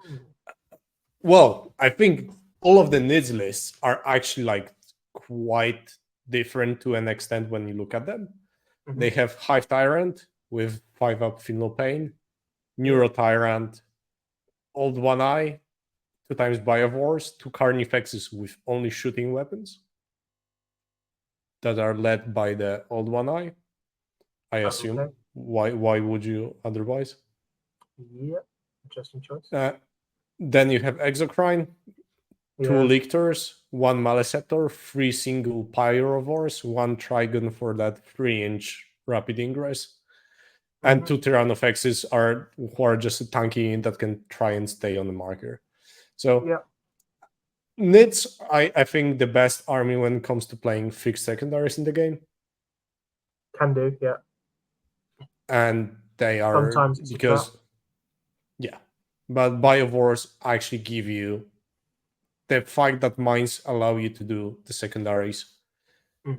well, I think all of the Nids lists are actually like quite different to an extent when you look at them. They have Hive Tyrant with 5-up Feel No Pain, Neuro Tyrant, Old One Eye, 2 times Biovores, 2 Carnifexes with only shooting weapons that are led by the Old One Eye, I assume. Okay. Why would you otherwise? Yep. Interesting choice. Then you have Exocrine, 2 Yeah. Lictors, 1 Maleceptor, 3 single Pyrovores, 1 Trigon for that 3-inch rapid ingress, and 2 Tyrannofexes who are just a tanky that can try and stay on the marker. So Yeah. Nids, I think the best army when it comes to playing fixed secondaries in the game. Can do, yeah. And they are Sometimes it's because but Biovores actually give you the fact that mines allow you to do the secondaries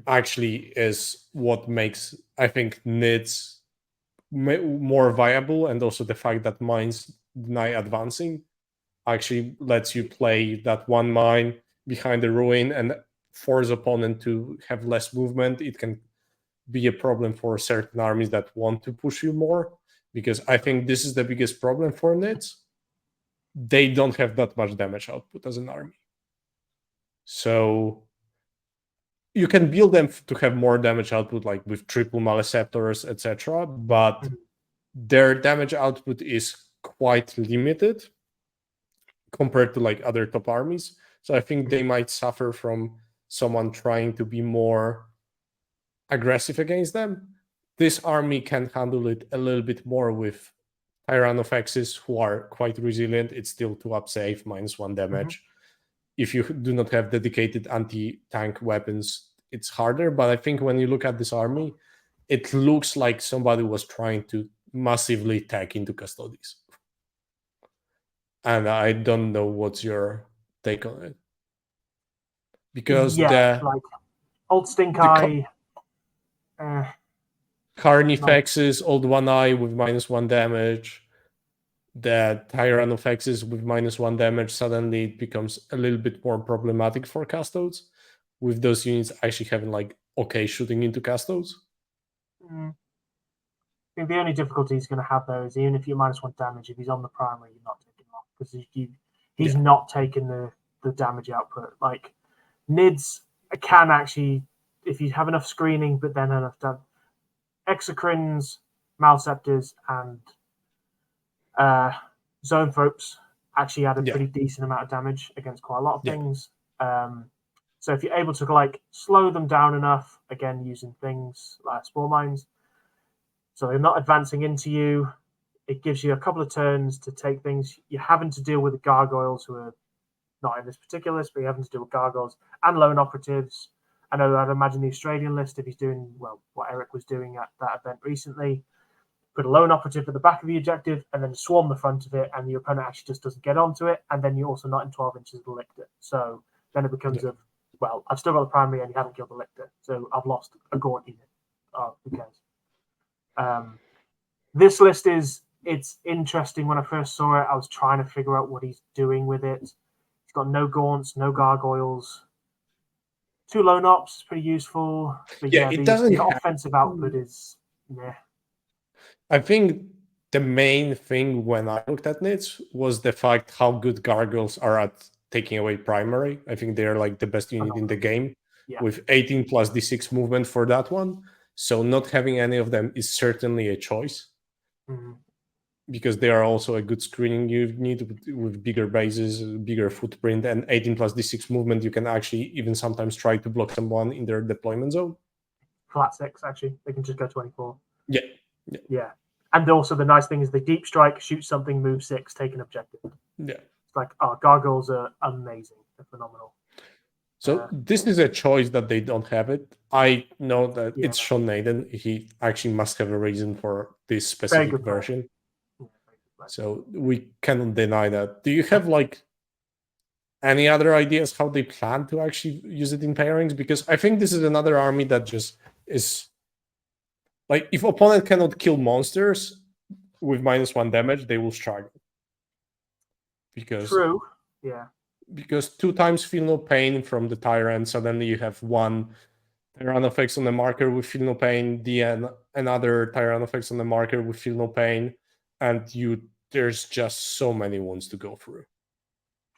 actually is what makes, I think, Nids more viable, and also the fact that mines deny advancing actually lets you play that one mine behind the ruin and force opponent to have less movement. It can be a problem for certain armies that want to push you more, because I think this is the biggest problem for Nids. They don't have that much damage output as an army. So you can build them to have more damage output, like with triple Maleceptors, etc. But their damage output is quite limited compared to like other top armies. So I think they might suffer from someone trying to be more aggressive against them. This army can handle it a little bit more with Tyrannofexes, who are quite resilient. It's still 2-up safe, -1 damage. If you do not have dedicated anti-tank weapons, it's harder. But I think when you look at this army, it looks like somebody was trying to massively tag into Custodes. And I don't know what's your take on it. Because like Old Stink Eye, Carnifexes, Old One Eye with -1 damage, the Tyrannofexes with -1 damage, suddenly it becomes a little bit more problematic for Custodes, with those units actually having like okay shooting into Custodes. I think the only difficulty he's going to have though is even if you're -1 damage, if he's on the primary, you're not taking him off because he's not taking the damage output. Like Nids can actually, if you have enough screening, but then enough damage. Exocrines, Maleceptors, and Zoanthropes actually had a pretty decent amount of damage against quite a lot of things. So if you're able to like slow them down enough, again using things like spore mines, so they're not advancing into you, it gives you a couple of turns to take things. You're having to deal with the gargoyles who are not in this particular list, but you're having to deal with gargoyles and lone operatives. I know I'd imagine the Australian list, if he's doing well what Eric was doing at that event recently, put a lone operative at the back of the objective and then swarm the front of it, and the opponent actually just doesn't get onto it, and then you're also not in 12 inches of the lictor. So then it becomes well, I've still got the primary and you haven't killed the lictor, so I've lost a gaunt unit. Oh, who cares? This list it's interesting. When I first saw it, I was trying to figure out what he's doing with it. He's got no gaunts, no gargoyles. 2 lone ops is pretty useful, but it doesn't the offensive output is I think the main thing when I looked at Nids was the fact how good gargoyles are at taking away primary. I think they're like the best unit in the game with 18 plus d6 movement for that one. So not having any of them is certainly a choice. Because they are also a good screening unit with bigger bases, bigger footprint, and 18 plus d6 movement. You can actually even sometimes try to block someone in their deployment zone. Flat 6, actually. They can just go 24. Yeah. And also the nice thing is they deep strike, shoot something, move 6, take an objective. Yeah. It's like, gargoyles are amazing. They're phenomenal. So this is a choice that they don't have it. I know that it's Sean Naden. He actually must have a reason for this specific version. So we cannot deny that. Do you have like any other ideas how they plan to actually use it in pairings? Because I think this is another army that just is like, if opponent cannot kill monsters with -1 damage, they will struggle. Because true, yeah. Because 2 times Feel No Pain from the Tyrant, suddenly you have 1 Tyrannofex on the marker with Feel No Pain, another Tyrannofex on the marker with Feel No Pain, and you there's just so many ones to go through.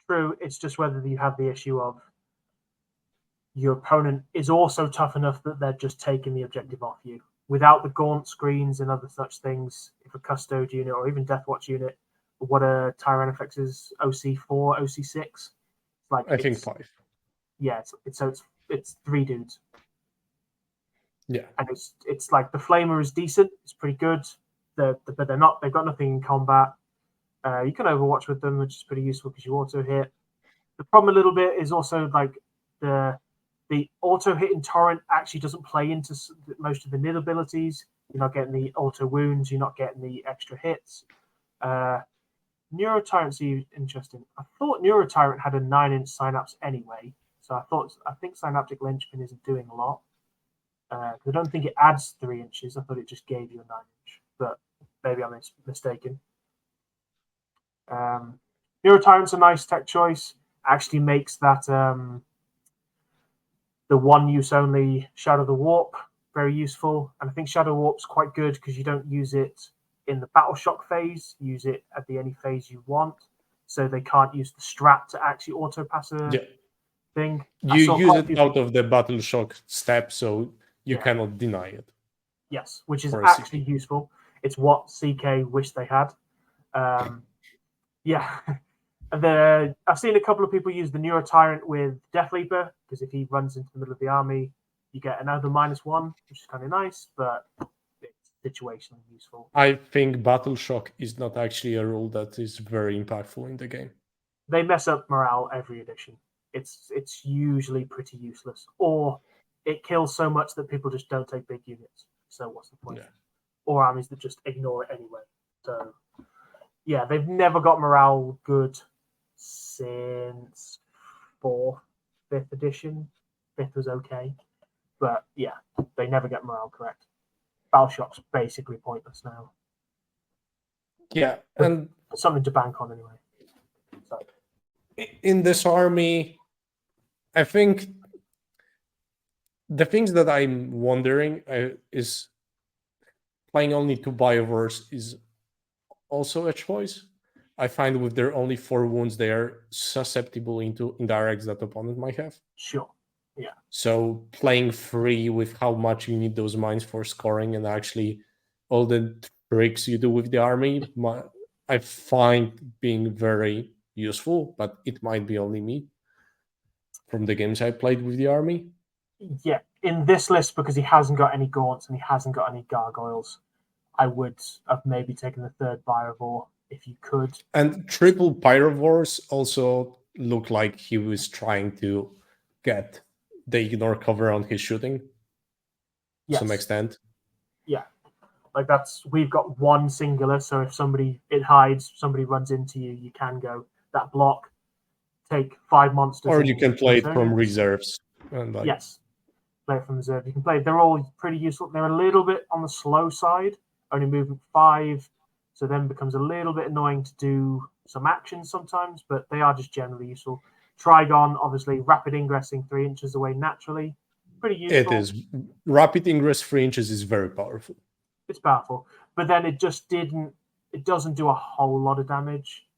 True, it's just whether you have the issue of your opponent is also tough enough that they're just taking the objective off you. Without the gaunt screens and other such things, if a Custode unit or even Deathwatch unit, what a Tyrannofex is, OC4, OC6? Like I think 5. Yeah, it's 3 dudes. Yeah. And it's like the Flamer is decent, it's pretty good. But they've got nothing in combat. You can Overwatch with them, which is pretty useful because you auto hit. The problem a little bit is also like the auto hit in Torrent actually doesn't play into most of the nid abilities. You're not getting the auto wounds. You're not getting the extra hits. Neurotyrant's interesting. I thought Neurotyrant had a 9-inch synapse anyway, so I think Synaptic Linchpin isn't doing a lot. I don't think it adds 3 inches. I thought it just gave you a 9-inch, but maybe I'm mistaken. Neurotyrant's a nice tech choice. Actually makes that the one use only Shadow the Warp very useful, and I think Shadow Warp's quite good because you don't use it in the Battle Shock phase. You use it at the any phase you want, so they can't use the strat to actually auto pass a thing. You use it out of the Battle Shock step, so you cannot deny it. Yes, which is actually useful. It's what CK wished they had. Yeah. I've seen a couple of people use the Neurotyrant with Death Leaper, because if he runs into the middle of the army, you get another -1, which is kind of nice, but it's situationally useful. I think Battle Shock is not actually a rule that is very impactful in the game. They mess up morale every edition. It's usually pretty useless, or it kills so much that people just don't take big units. So what's the point? Yeah. Or armies that just ignore it anyway. So yeah, they've never got morale good since 4th, 5th edition. 5th was okay, but yeah, they never get morale correct. Battle Shock's basically pointless now. Yeah, but and something to bank on anyway. So. In this army, I think the things that I'm wondering is playing only 2 Biovores is also a choice. I find with their only 4 wounds, they are susceptible into indirects that opponent might have. Sure. Yeah. So playing free with how much you need those mines for scoring and actually all the tricks you do with the army, I find being very useful, but it might be only me from the games I played with the army. Yeah, in this list, because he hasn't got any gaunts and he hasn't got any gargoyles, I would have maybe taken the 3rd Pyrovore if you could. And triple Pyrovores also look like he was trying to get the ignore cover on his shooting to some extent. Yeah. Like we've got 1 singular, so if it hides, somebody runs into you, you can go that block, take 5 monsters. Or you can play it from reserves. And yes. Play it from reserve. You can play. They're all pretty useful. They're a little bit on the slow side, only movement 5, so then becomes a little bit annoying to do some actions sometimes, but they are just generally useful. Trigon, obviously, rapid ingressing 3 inches away naturally, pretty useful. It is. Rapid ingress 3 inches is very powerful. It's powerful, but then it doesn't do a whole lot of damage.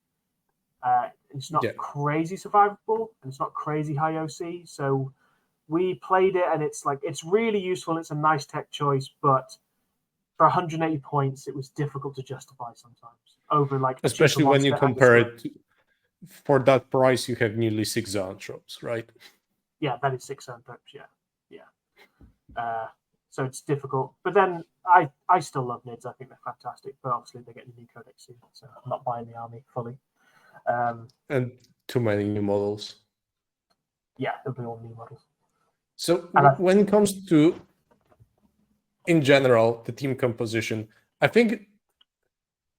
It's not crazy survivable, and it's not crazy high OC, so we played it, and it's really useful. It's a nice tech choice, but for 180 points, it was difficult to justify sometimes. Especially when you compare it for that price, you have nearly 6 zoanthropes, right? Yeah, that is 6 zoanthropes. Yeah. So it's difficult, but then I still love nids. I think they're fantastic, but obviously they're getting a new codex soon, so I'm not buying the army fully. And too many new models. Yeah, it'll be all new models. So when it comes to, in general, the team composition, I think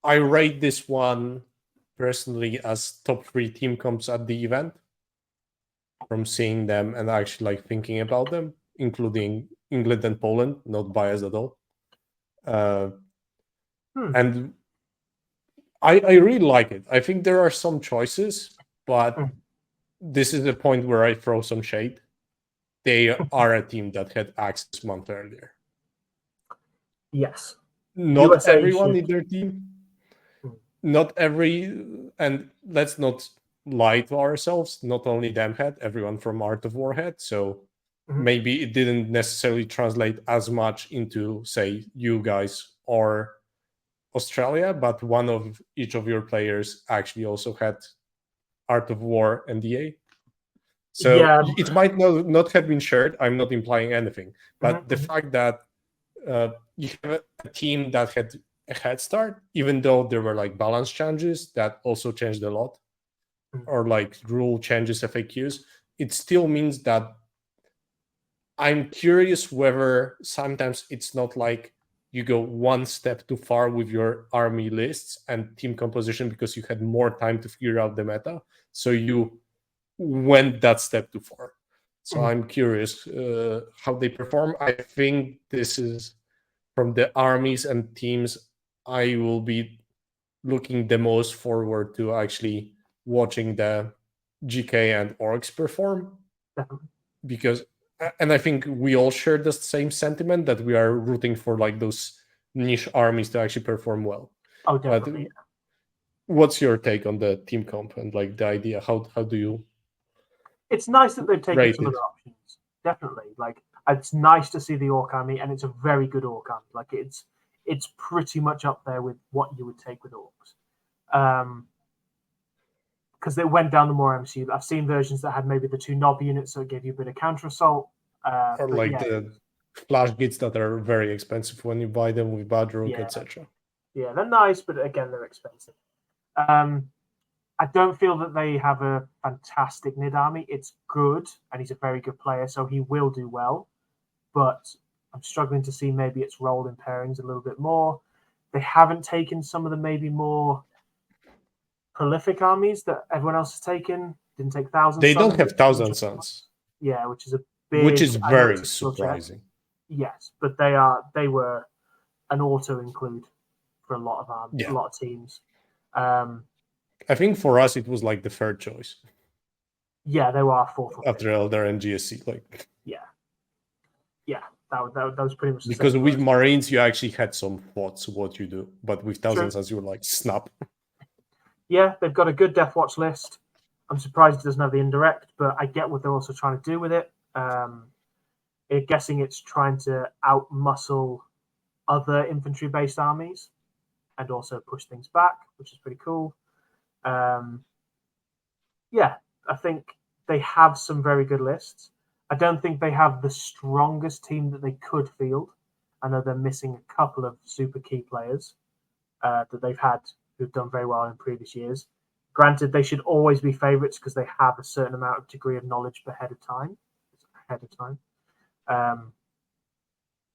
I rate this one personally as top 3 team comps at the event from seeing them and actually thinking about them, including England and Poland, not biased at all. And I really like it. I think there are some choices, but this is the point where I throw some shade. They are a team that had Axis month earlier. Yes. Not USA everyone in their team, not every, and let's not lie to ourselves, not only them had, everyone from Art of War had. So maybe it didn't necessarily translate as much into, say, you guys or Australia, but one of each of your players actually also had Art of War NDA. So Yeah. it might not have been shared. I'm not implying anything, but the fact that you have a team that had a head start, even though there were like balance changes that also changed a lot, or like rule changes, FAQs, it still means that I'm curious whether sometimes it's not like you go one step too far with your army lists and team composition because you had more time to figure out the meta. So you went that step too far. So I'm curious how they perform. I think this is from the armies and teams I will be looking the most forward to actually watching the GK and orcs perform. Definitely. Because, and I think we all share the same sentiment that we are rooting for like those niche armies to actually perform well. Oh, definitely. But what's your take on the team comp and like the idea? How do you? It's nice that they've taken rate some it? other options. Definitely, like it's nice to see the orc army, and it's a very good orc army. Like it's pretty much up there with what you would take with orcs. Because they went down the more MCU. I've seen versions that had maybe the 2 knob units, so it gave you a bit of counter assault. Or But like yeah, the flash kits that are very expensive when you buy them with Badrook, Yeah. etc. yeah, they're nice, but again, they're expensive. I don't feel that they have a fantastic Nid army. It's good, and he's a very good player, so he will do well. But I'm struggling to see maybe its role in pairings a little bit more. They haven't taken some of the maybe more prolific armies that everyone else has taken. Didn't take Thousand They Suns. don't have Thousand Suns, Yeah, which is a big. which is I know very it's a skill check. surprising. Yes, but they were an auto include for a lot of teams. I think for us it was like the third choice Yeah, they were 4 for after Elder and GSC. Like, yeah, that was pretty much the because same with choice. Marines you actually had some thoughts what you do, but with Thousand True. Suns you were like snap. Yeah, they've got a good Death Watch list. I'm surprised it doesn't have the indirect, but I get what they're also trying to do with it. I'm guessing it's trying to outmuscle other infantry-based armies and also push things back, which is pretty cool. Yeah, I think they have some very good lists. I don't think they have the strongest team that they could field. I know they're missing a couple of super key players that they've had who've done very well in previous years. Granted, they should always be favourites because they have a certain amount of degree of knowledge ahead of time.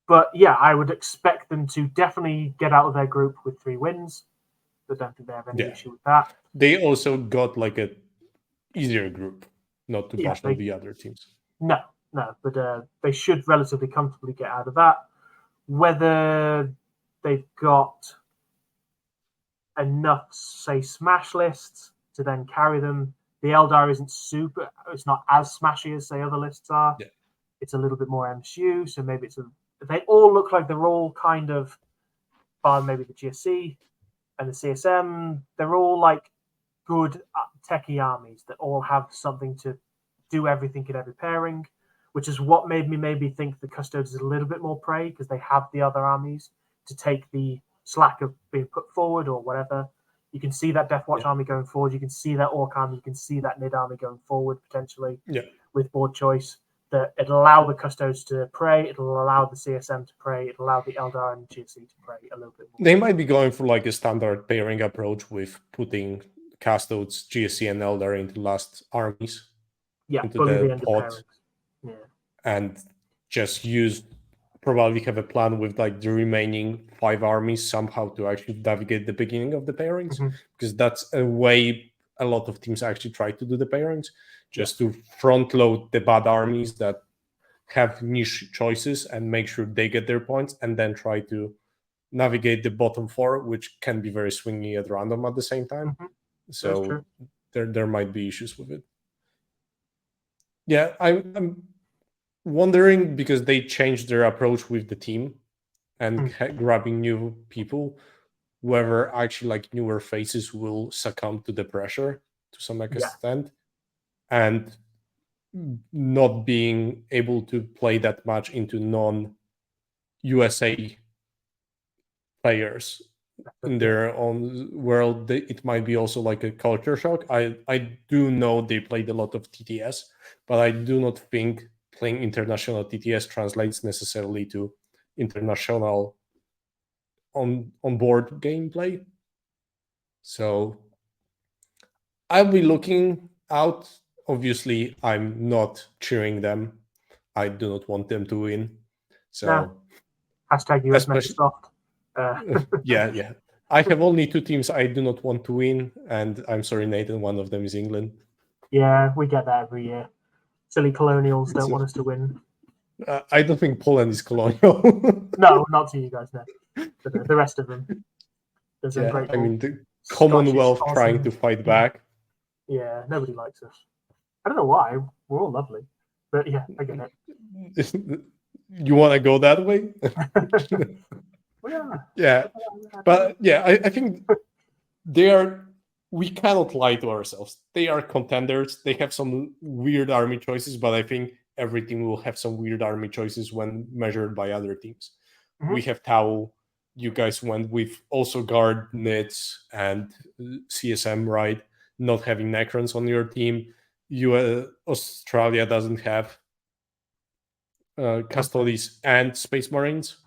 But yeah, I would expect them to definitely get out of their group with 3 wins. I don't think they have any issue with that. They also got like a easier group, not to bash on the other teams. No, but they should relatively comfortably get out of that. Whether they've got enough, say, smash lists to then carry them. The Eldar isn't super, it's not as smashy as, say, other lists are. Yeah. It's a little bit more MCU, so maybe they all look like they're all kind of, bar maybe the GSC and the CSM, they're all like good techie armies that all have something to do everything in every pairing, which is what made me maybe think the Custodes is a little bit more prey because they have the other armies to take the slack of being put forward or whatever. You can see that Death Watch army going forward. You can see that Orc army. You can see that Nid army going forward potentially with board choice. That it'll allow the Custodes to prey. It'll allow the CSM to prey. It'll allow the Eldar and GSC to prey a little bit more. They might be going for like a standard pairing approach with putting Custodes, GSC, and Eldar into the last armies. Yeah, into fully the the end of pot. pairings. Yeah. And just probably have a plan with like the remaining 5 armies somehow to actually navigate the beginning of the pairings, because that's a way a lot of teams actually try to do the pairings, just to front load the bad armies that have niche choices and make sure they get their points, and then try to navigate the bottom 4, which can be very swingy at random at the same time. So there might be issues with it. Yeah, I'm wondering, because they changed their approach with the team and grabbing new people, whether actually like newer faces will succumb to the pressure to some extent, and not being able to play that much into non-USA players in their own world. It might be also like a culture shock. I do know they played a lot of TTS, but I do not think playing international TTS translates necessarily to international on board gameplay. So I'll be looking out. Obviously, I'm not cheering them. I do not want them to win. So hashtag US Microsoft. Yeah. I have only 2 teams I do not want to win, and I'm sorry, Nathan, one of them is England. Yeah, we get that every year. Silly colonials don't want us to win. I don't think Poland is colonial. No, not to you guys, no. But the rest of them. There's I mean, the Commonwealth Scottish, trying to fight back. Yeah, nobody likes us. I don't know why. We're all lovely. But yeah, I get it. You want to go that way? Yeah. But yeah, I think we cannot lie to ourselves. They are contenders. They have some weird army choices, but I think every team will have some weird army choices when measured by other teams. We have Tau. You guys went with also guard, nits, and CSM, right? Not having Necrons on your team. Australia doesn't have Custodes and Space Marines.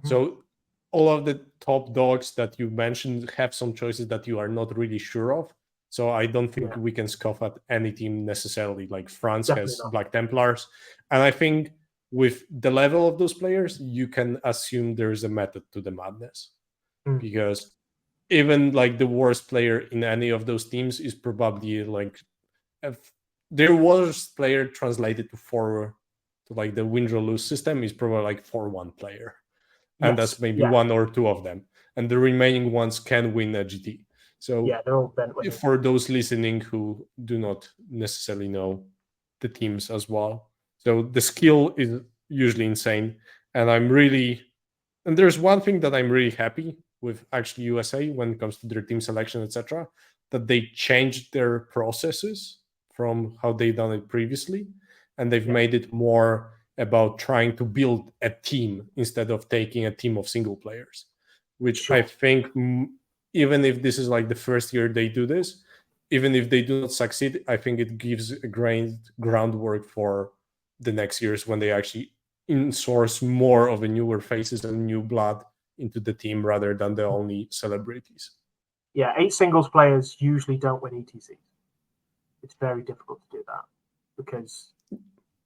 So all of the top dogs that you mentioned have some choices that you are not really sure of. So I don't think we can scoff at any team necessarily. Like France has Black Templars. And I think with the level of those players, you can assume there is a method to the madness. Because even like the worst player in any of those teams is probably like their worst player translated to like the win draw lose system is probably like 4-1 player. And that's maybe 1 or 2 of them. And the remaining ones can win a GT. So they're all bent with for those listening who do not necessarily know the teams as well. So the skill is usually insane. And there's one thing that I'm really happy with actually USA when it comes to their team selection, etc., that they changed their processes from how they've done it previously. And they've made it more about trying to build a team instead of taking a team of single players, which I think even if this is like the first year they do this, even if they do not succeed, I think it gives a great groundwork for the next years when they actually in-source more of the newer faces and new blood into the team rather than the only celebrities. Yeah, 8 singles players usually don't win ETC. It's very difficult to do that because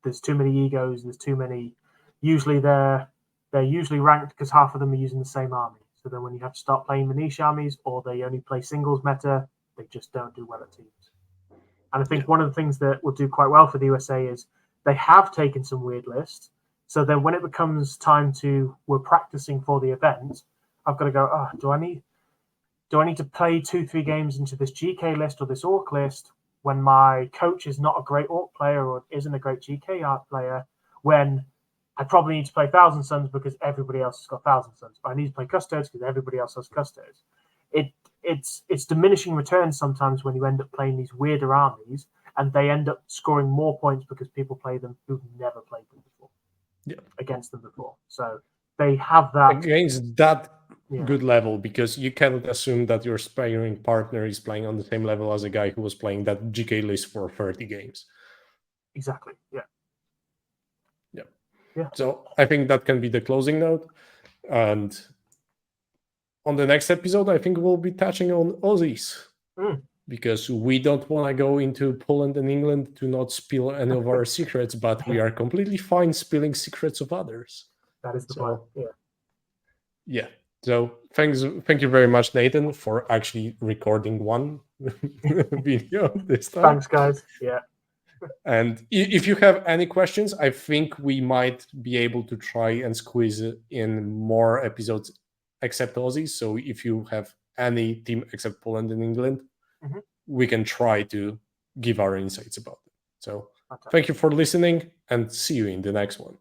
there's too many egos. There's too many. Usually they're usually ranked because half of them are using the same army. So then when you have to start playing the niche armies or they only play singles meta, they just don't do well at teams. And I think one of the things that will do quite well for the USA is they have taken some weird lists. So then when it becomes time we're practicing for the event, I've got to go, do I need to play 2-3 games into this GK list or this Orc list when my coach is not a great Orc player or isn't a great GK art player, when I probably need to play Thousand Suns because everybody else has got Thousand Suns. But I need to play Custodes because everybody else has Custodes. It's diminishing returns sometimes when you end up playing these weirder armies and they end up scoring more points because people play them who've never played them before. Against them before. So they have that against that good level, because you cannot assume that your sparring partner is playing on the same level as a guy who was playing that GK list for 30 games. Exactly. Yeah. So I think that can be the closing note. And on the next episode, I think we'll be touching on Aussies. Because we don't want to go into Poland and England to not spill any of our secrets, but we are completely fine spilling secrets of others. That is the plan. Yeah. So thank you very much, Nathan, for actually recording one video this time. Thanks, guys. Yeah. And if you have any questions, I think we might be able to try and squeeze in more episodes except Aussies. So if you have any team except Poland and England, we can try to give our insights about it. So thank you for listening and see you in the next one.